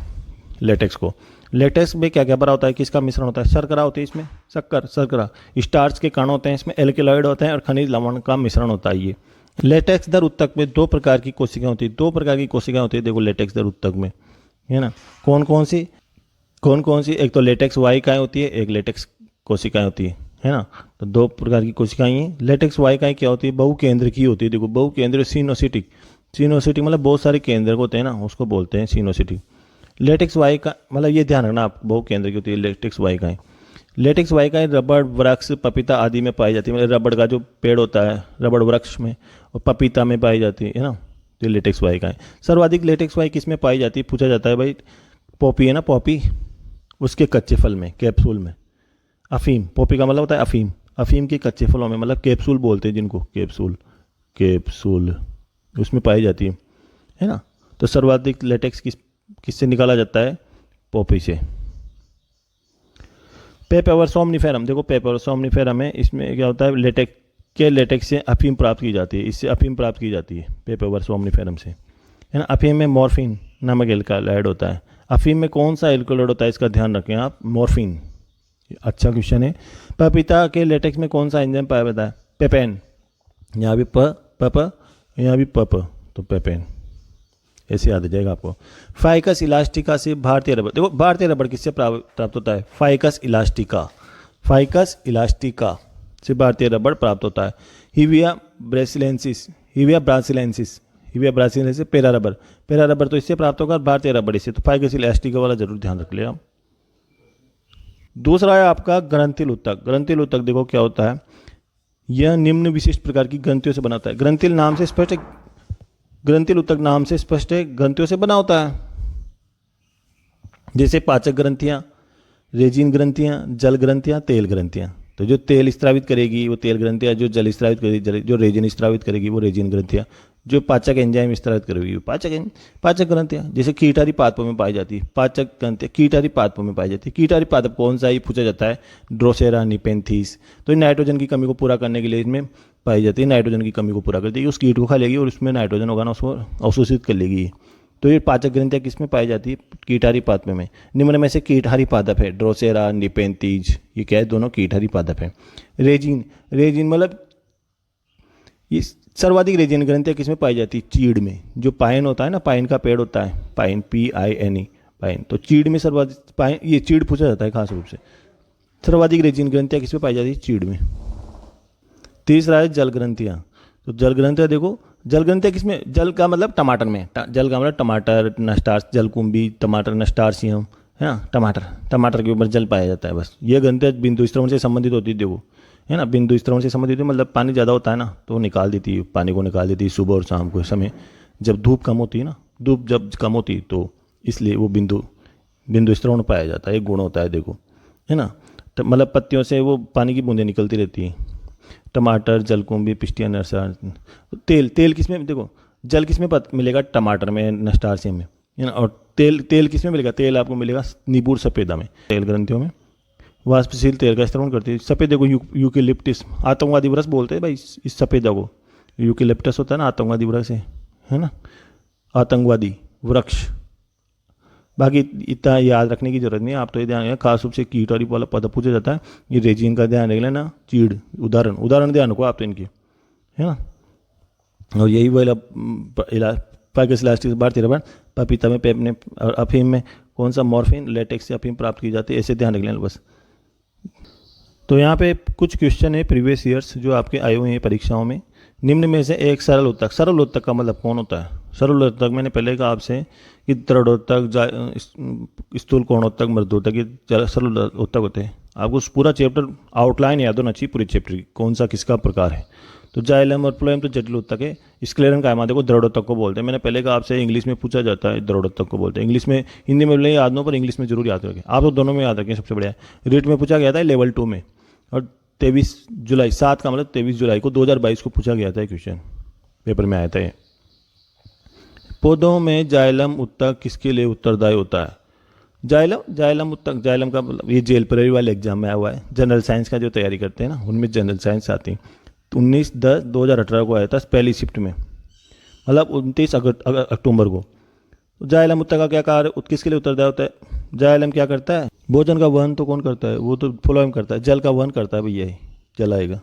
लेटेक्स को। लेटेक्स में क्या क्या भरा होता है, किसका मिश्रण होता है? शर्करा होती है इसमें, शर्करा, स्टार्च के कण होते हैं इसमें, एल्केलॉइड होते हैं और खनिज लवण का मिश्रण होता है ये। लेटेक्स दर उत्तक में 2 प्रकार की कोशिकाएं होती है, 2 प्रकार की कोशिकाएं होती है, देखो लेटेक्स दर उत्तक में, है ना। कौन कौन सी? एक तो लेटेक्स वाहिकाएं होती है, एक लेटेक्स कोशिकाएं होती है ना। तो 2 प्रकार की कोशिकाएं हैं। लेटेक्स वाहिकाएं क्या होती है? बहुकेंद्र की होती है, देखो बहुकेंद्र, सिनोसिटिक मतलब बहुत सारे केंद्र होते हैं ना, उसको बोलते हैं सिनोसिटिक। लेटेक्स वाहिका मतलब ये ध्यान रखना आप, बहुकेंद्र की होती है लेटेक्स वाहिकाएं। लेटेक्स वाहिकाएं रबड़, वृक्ष, पपीता आदि में पाई जाती है, मतलब रबड़ का जो पेड़ होता है, रबड़ वृक्ष में और पपीता में पाई जाती है ना। तो लेटेक्स वाहिकाएं। सर्वाधिक लेटेक्स वाहिका किस में पाई जाती है? पूछा जाता है भाई। पॉपी है ना, पॉपी, उसके कच्चे फल में, कैप्सूल में। अफीम, पॉपी का मतलब होता है अफीम, अफीम के कच्चे फलों में, मतलब कैप्सूल बोलते हैं जिनको, कैप्सूल उसमें पाई जाती है ना। तो सर्वाधिक लेटेक्स किससे निकाला जाता है? पॉपी से। पेपर सोमनिफेरम, देखो पेपर सोमनिफेरम है, इसमें क्या होता है? लेटेक्स से अफीम प्राप्त की जाती है, इससे अफीम प्राप्त की जाती है पेपर सोमनिफेरम से, है ना। अफीम में मॉर्फिन नामक एल्कलॉइड होता है। अफीम में कौन सा एल्कलॉइड होता है, इसका ध्यान रखें आप, मॉर्फिन। अच्छा क्वेश्चन है। पपीता के लेटेक्स में कौन सा एंजाइम पाया जाता है? पेपेन, यहाँ भी पप, यहाँ भी पप, तो पेपेन, ऐसे याद आ जाएगा आपको। फाइकस इलास्टिका से भारतीय रबर, देखो भारतीय रबर किससे प्राप्त होता है? फाइकस इलास्टिका से भारतीय रबर प्राप्त होता है। हिविया ब्रासिलेंसिस पेरा रबर तो इससे प्राप्त होगा, भारतीय रबर इससे। तो फाइकस इलास्टिका वाला जरूर ध्यान रख लिया। दूसरा है आपका ग्रंथिल उत्तक। देखो क्या होता है, यह निम्न विशिष्ट प्रकार की ग्रंथियों से बना होता है। ग्रंथिल उत्तक नाम से स्पष्ट है, ग्रंथियों से बना होता है। जैसे पाचक ग्रंथियां, रेजिन ग्रंथियां, जल ग्रंथियां, तेल ग्रंथियां। तो जो तेल स्त्रावित करेगी वो तेल ग्रंथियां, जो जल स्त्रावित करेगी, जो रेजिन स्त्रावित करेगी वो रेजिन ग्रंथियां, जो पाचक एंजाइम स्त्रावित करेगी वो पाचक ग्रंथियां। जैसे कीटारी पादपों में पाई जाती है पाचक ग्रंथियां, कीटारी पादपों में पाई जाती है। कीटारी पादप कौन सा, ये पूछा जाता है, ड्रोसेरा निपेंथिस। तो नाइट्रोजन की कमी को पूरा करने के लिए इसमें पाई जाती है, नाइट्रोजन की कमी को पूरा करती है, उस कीट को खा लेगी और उसमें नाइट्रोजन होगा ना, उसको अवशोषित कर लेगी। तो ये पाचक ग्रंथियां किस में पाई जाती है? कीटारी पादप में। निम्न में से कीटहारी पादप है ड्रोसेरा, निपेंथिस, ये क्या है? दोनों कीटहारी पादप है। रेजिन मतलब ये सर्वाधिक रेजिन ग्रंथियां किस में पाई जाती है? चीड़ में। जो पाइन होता है ना, पाइन का पेड़ होता है, पाइन, PINE, पाइन, तो चीड़ में सर्वाधिक पाइन, ये चीड़ पूछा जाता है खास रूप से। सर्वाधिक रेजिन ग्रंथियां किस में पाई जाती है? चीड़ में। तीसरा है जल ग्रंथियां। तो जल ग्रंथियां देखो, जल ग्रंथियां किसमें? जल का मतलब टमाटर में, जल का मतलब टमाटर, नस्टार्स, जलकुंभी, टमाटर, नस्टार्सियम, है ना। टमाटर के ऊपर जल पाया जाता है बस। ये ग्रंथियां बिंदु स्त्रवण से संबंधित होती है, देखो, है ना। बिंदु स्त्रवण से संबंधित है, मतलब पानी ज़्यादा होता है ना तो निकाल देती है, पानी को निकाल देती है सुबह और शाम को समय, जब धूप कम होती है ना, धूप जब कम होती है तो इसलिए वो बिंदु स्त्रवण पाया जाता है, एक गुण होता है, देखो, है ना। तो मतलब पत्तियों से वो पानी की बूंदें निकलती रहती हैं। टमाटर, जलकुंभी, पिस्टिया, नरसा। तेल किसमें? देखो जल किस में मिलेगा? टमाटर में, नस्टार्सियम में, है ना। और तेल किस में मिलेगा? तेल आपको मिलेगा नीबूर सफेदा में, तेल ग्रंथियों में वाष्पशील तेल का इस्तेमाल करती है। सफेदे को यूकेलिप्टिस, आतंकवादी वृक्ष बोलते हैं भाई इस सफेदा को। यूकेलिप्टस होता है ना आतंकवादी वृक्ष है ना, आतंकवादी वृक्ष। बाकी इतना याद रखने की जरूरत नहीं है, आप तो ये ध्यान रखें, खास रूप से कीट और वाला पता पूछा जाता है, ये रेजिन का ध्यान रख लेना, चीड़ उदाहरण ध्यान रखो आप तो इनकी, है ना। और यही वाला पैगस इलास्टिक भारतीय रबड़, पपीता में पेपने और अफीम में कौन सा मॉर्फिन, लेटेक्स से अफीम प्राप्त की जाती है, ऐसे ध्यान रख लेना बस। तो यहाँ पे कुछ क्वेश्चन है प्रीवियस ईयर्स जो आपके आए हुए हैं परीक्षाओं में। निम्न में से एक सरल उत्तक, सरल उत्तक का मतलब कौन होता है? सरल उत्तक मैंने पहले कहा आपसे कि दृढ़ोत्तक, स्थूल कोणोत्तक, मृदोत्तक, ये सरल उत्तक होते हैं। आपको पूरा चैप्टर आउटलाइन याद होना चाहिए पूरी चैप्टर की, कौन सा किसका प्रकार है। तो जाइलम और प्लोएम तो जटिल उत्तक है, स्क्लेरन कायमादे को दृढ़ोत्तक को बोलते हैं। मैंने पहले कहा आपसे इंग्लिश में पूछा जाता है, दृढ़ोत्तक को बोलते हैं। इंग्लिश में, हिंदी में याद न हो पर इंग्लिश में जरूर याद रखें आप, तो दोनों में याद रखें, सबसे बढ़िया। रीट में पूछा गया था लेवल 2 में, और 23 जुलाई 7 का मतलब 23 जुलाई को 2022 को पूछा गया था क्वेश्चन, पेपर में आया था ये। पौधों में जाइलम उत्तक किसके लिए उत्तरदायी होता है? जाइलम उत्तक, जाइलम का मतलब ये जेल प्रेरी वाले एग्जाम में आया हुआ है, जनरल साइंस का जो तैयारी करते हैं ना उनमें जनरल साइंस आती है। 19/10/2018 को आया था पहली शिफ्ट में, मतलब 29 अक्टूबर को। तो जाइलम उत्तक का क्या कार्य, किसके लिए उत्तरदायी होता है? जाइलम क्या करता है? भोजन का वहन तो कौन करता है? वो तो फ्लोएम करता है। जल का वहन करता है भैया, जल आएगा।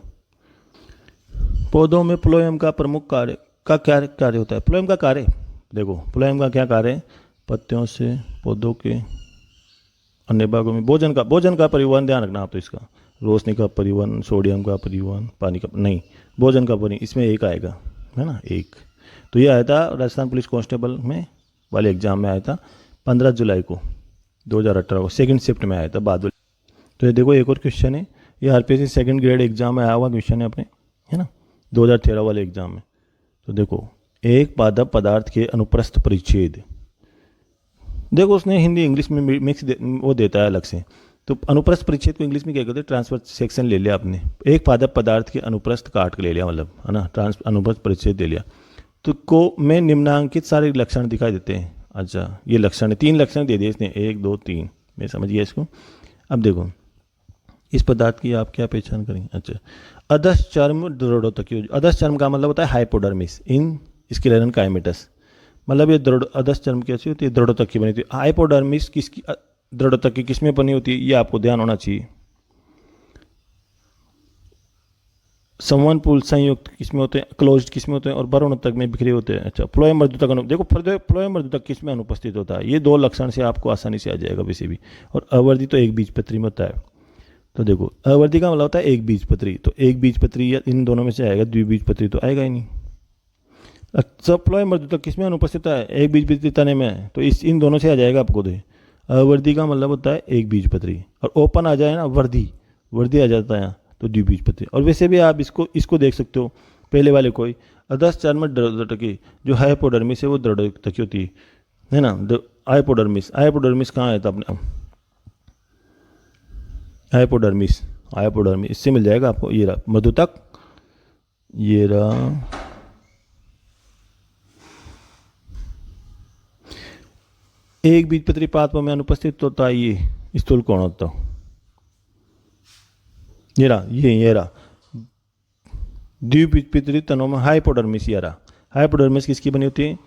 पौधों में फ्लोएम का प्रमुख कार्य का क्या कार्य होता है? फ्लोएम का कार्य देखो, फ्लोएम का क्या कार्य है? पत्तियों से पौधों के अन्य भागों में भोजन का परिवहन, ध्यान रखना आप तो इसका, रोशनी का परिवहन, सोडियम का परिवहन, पानी का नहीं, भोजन का परिवहन, इसमें एक आएगा, है ना, एक। तो ये आया था राजस्थान पुलिस कांस्टेबल में वाले एग्जाम में, आया था 15 जुलाई को 2018 को, सेकंड शिफ्ट में आया था बाद। तो ये देखो एक और क्वेश्चन है, ये आरपीएससी सेकंड ग्रेड एग्जाम में आया हुआ क्वेश्चन है अपने, है ना, 2013 वाले एग्जाम में। तो देखो, एक पादप पदार्थ के अनुप्रस्थ परिच्छेद, देखो उसने हिंदी इंग्लिश में मिक्स वो देता है अलग से। तो अनुप्रस्थ परिच्छेद को इंग्लिश में क्या कहते हैं? ट्रांसफर सेक्शन ले लिया आपने, एक पादप पदार्थ के अनुप्रस्थ काट के ले लिया, मतलब है ना, अनुप्रस्थ परिच्छेद ले लिया। तो को में निम्नांकित सारे लक्षण दिखाई देते हैं। अच्छा, ये लक्षण है, 3 लक्षण दे दिए इसने, 1 2 3, मैं समझिए इसको। अब देखो इस पदार्थ की आप क्या पहचान करेंगे? अच्छा, अधस चर्म दृढ़ोत्तकीय, अधस चर्म का मतलब होता है हाइपोडर्मिस इन स्क्लेरन काइमेटस, मतलब ये अधस चर्म कैसी होती है? दृढ़ोत्तक की बनी होती है। हाइपोडर्मिस किसकी दृढ़ोत्तक की किसमें बनी होती है? ये आपको ध्यान होना चाहिए। संवहन पुल संयुक्त किसमें होते हैं? क्लोज्ड किसमें होते हैं? और बरोणोत्तक में बिखरे होते हैं। अच्छा, फ्लोएम मर्दुतक, देखो फ्लोएम मर्दुतक किसमें अनुपस्थित होता है? ये 2 लक्षण से आपको आसानी से आ जाएगा वैसे भी। और अवर्धी तो एक बीजपत्री में होता है। तो देखो अवर्धी का मतलब होता है एक बीजपत्री, तो एक बीजपत्री या इन दोनों में से आएगा, द्विबीजपत्री तो आएगा ही नहीं। अच्छा, फ्लोएम मर्दुतक किसमें अनुपस्थित है? एक बीजपत्री तने में है, तो इन दोनों से आ जाएगा आपको। दे अवर्धी का मतलब होता है एक बीजपत्री, और ओपन आ जाए ना वर्धी आ जाता है तो द्विबीजपत्री। और वैसे भी आप इसको देख सकते हो, पहले वाले कोई अधस चर्म दृढ़ोत्तकी, जो हाइपोडर्मिस है वो दृढ़ोत्तकी होती है ना। हाइपोडर्मिस कहाँ है? तो अपने हाइपोडर्मिस इससे मिल जाएगा आपको। ये रहा मर्दुतक, ये रहा एक बीजपत्री पादपों में अनुपस्थित होता है ये स्थूल कोणोत्तक, ये रहा द्विबीजपत्री तनों में हाइपोडर्मिस, ये रहा हाइपोडर्मिस किसकी बनी होती है?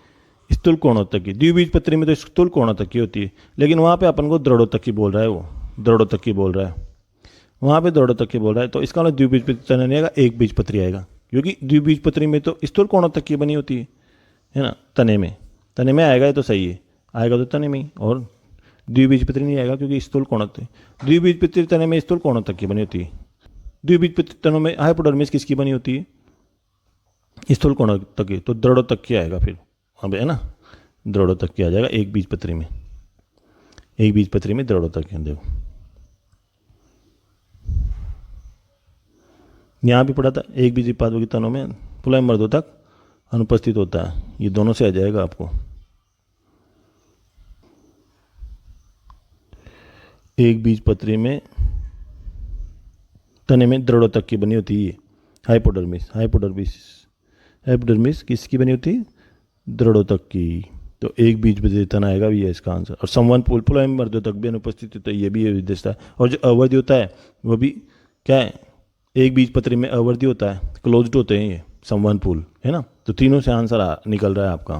स्थूल कोणोत्तक की। द्विबीजपत्री में तो स्थूल कोणोत्तक की होती है, लेकिन वहाँ पे अपन को दृढ़ोत्तकी बोल रहा है, वो दृढ़ोत्तकी बोल रहा है, वहाँ पे दृढ़ोत्तकी बोल रहा है। तो इसका मतलब द्विबीजपत्री तना नहीं आएगा, एक बीजपत्री आएगा, क्योंकि द्विबीजपत्री में तो स्थूल कोणोत्तक की बनी होती है ना। तने में आएगा, ये तो सही है, आएगा तो तने में ही, और द्विबीजपत्री नहीं आएगा क्योंकि स्थूल कोणोत्तक। द्विबीजपत्री तने में स्थूल कोणोत्तक की बनी होती है। द्विबीजपत्री तनों में हाइपोडर्मिस किसकी बनी होती है? स्थूल कोणोत्तक की। तो दृढ़ोत्तक की आएगा फिर, अब है ना, दृढ़ोत्तक की आ जाएगा एक बीजपत्री में दृढ़ोत्तक। देखो यहाँ भी पढ़ा था, एक बीज पादपों की तनों में फ्लोएम मर्दुतक अनुपस्थित होता है, ये दोनों से आ जाएगा आपको। एक बीजपत्री में तने में दृढ़ोत्तक की बनी होती है हाइपोडर्मिस किसकी बनी होती है? दृढ़ोतक की, तो एक बीज पत्री तना आएगा भी है इसका आंसर। और संवहन पुल पुल मर्दोतक भी अनुपस्थित है, तो ये भी विशेषता है। और जो अवधि होता है वो भी क्या है, एक बीज पत्री में अवधि होता है, क्लोज्ड होते हैं ये संवहन पुल, है ना। तो तीनों से आंसर निकल रहा है आपका।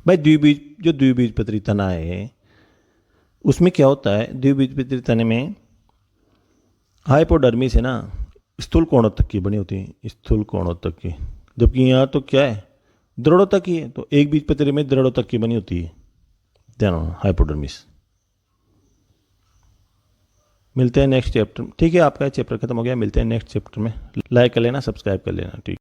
भाई द्विबीज, जो द्विबीजपत्री तना है उसमें क्या होता है, द्विबीजपत्री तने में हाइपोडर्मिस है ना, स्थूल कोणोत्तक की बनी होती है, स्थूल कोणोत्तक की, जबकि यहाँ तो क्या है, दृढ़ोतक की है। तो एक बीजपत्री में दृढ़ोतक की बनी होती है, ध्यान रखना, हाइपोडर्मिस। मिलते हैं नेक्स्ट चैप्टर, ठीक है। आपका चैप्टर खत्म हो गया, मिलते हैं नेक्स्ट चैप्टर में। लाइक कर लेना, सब्सक्राइब कर लेना, ठीक।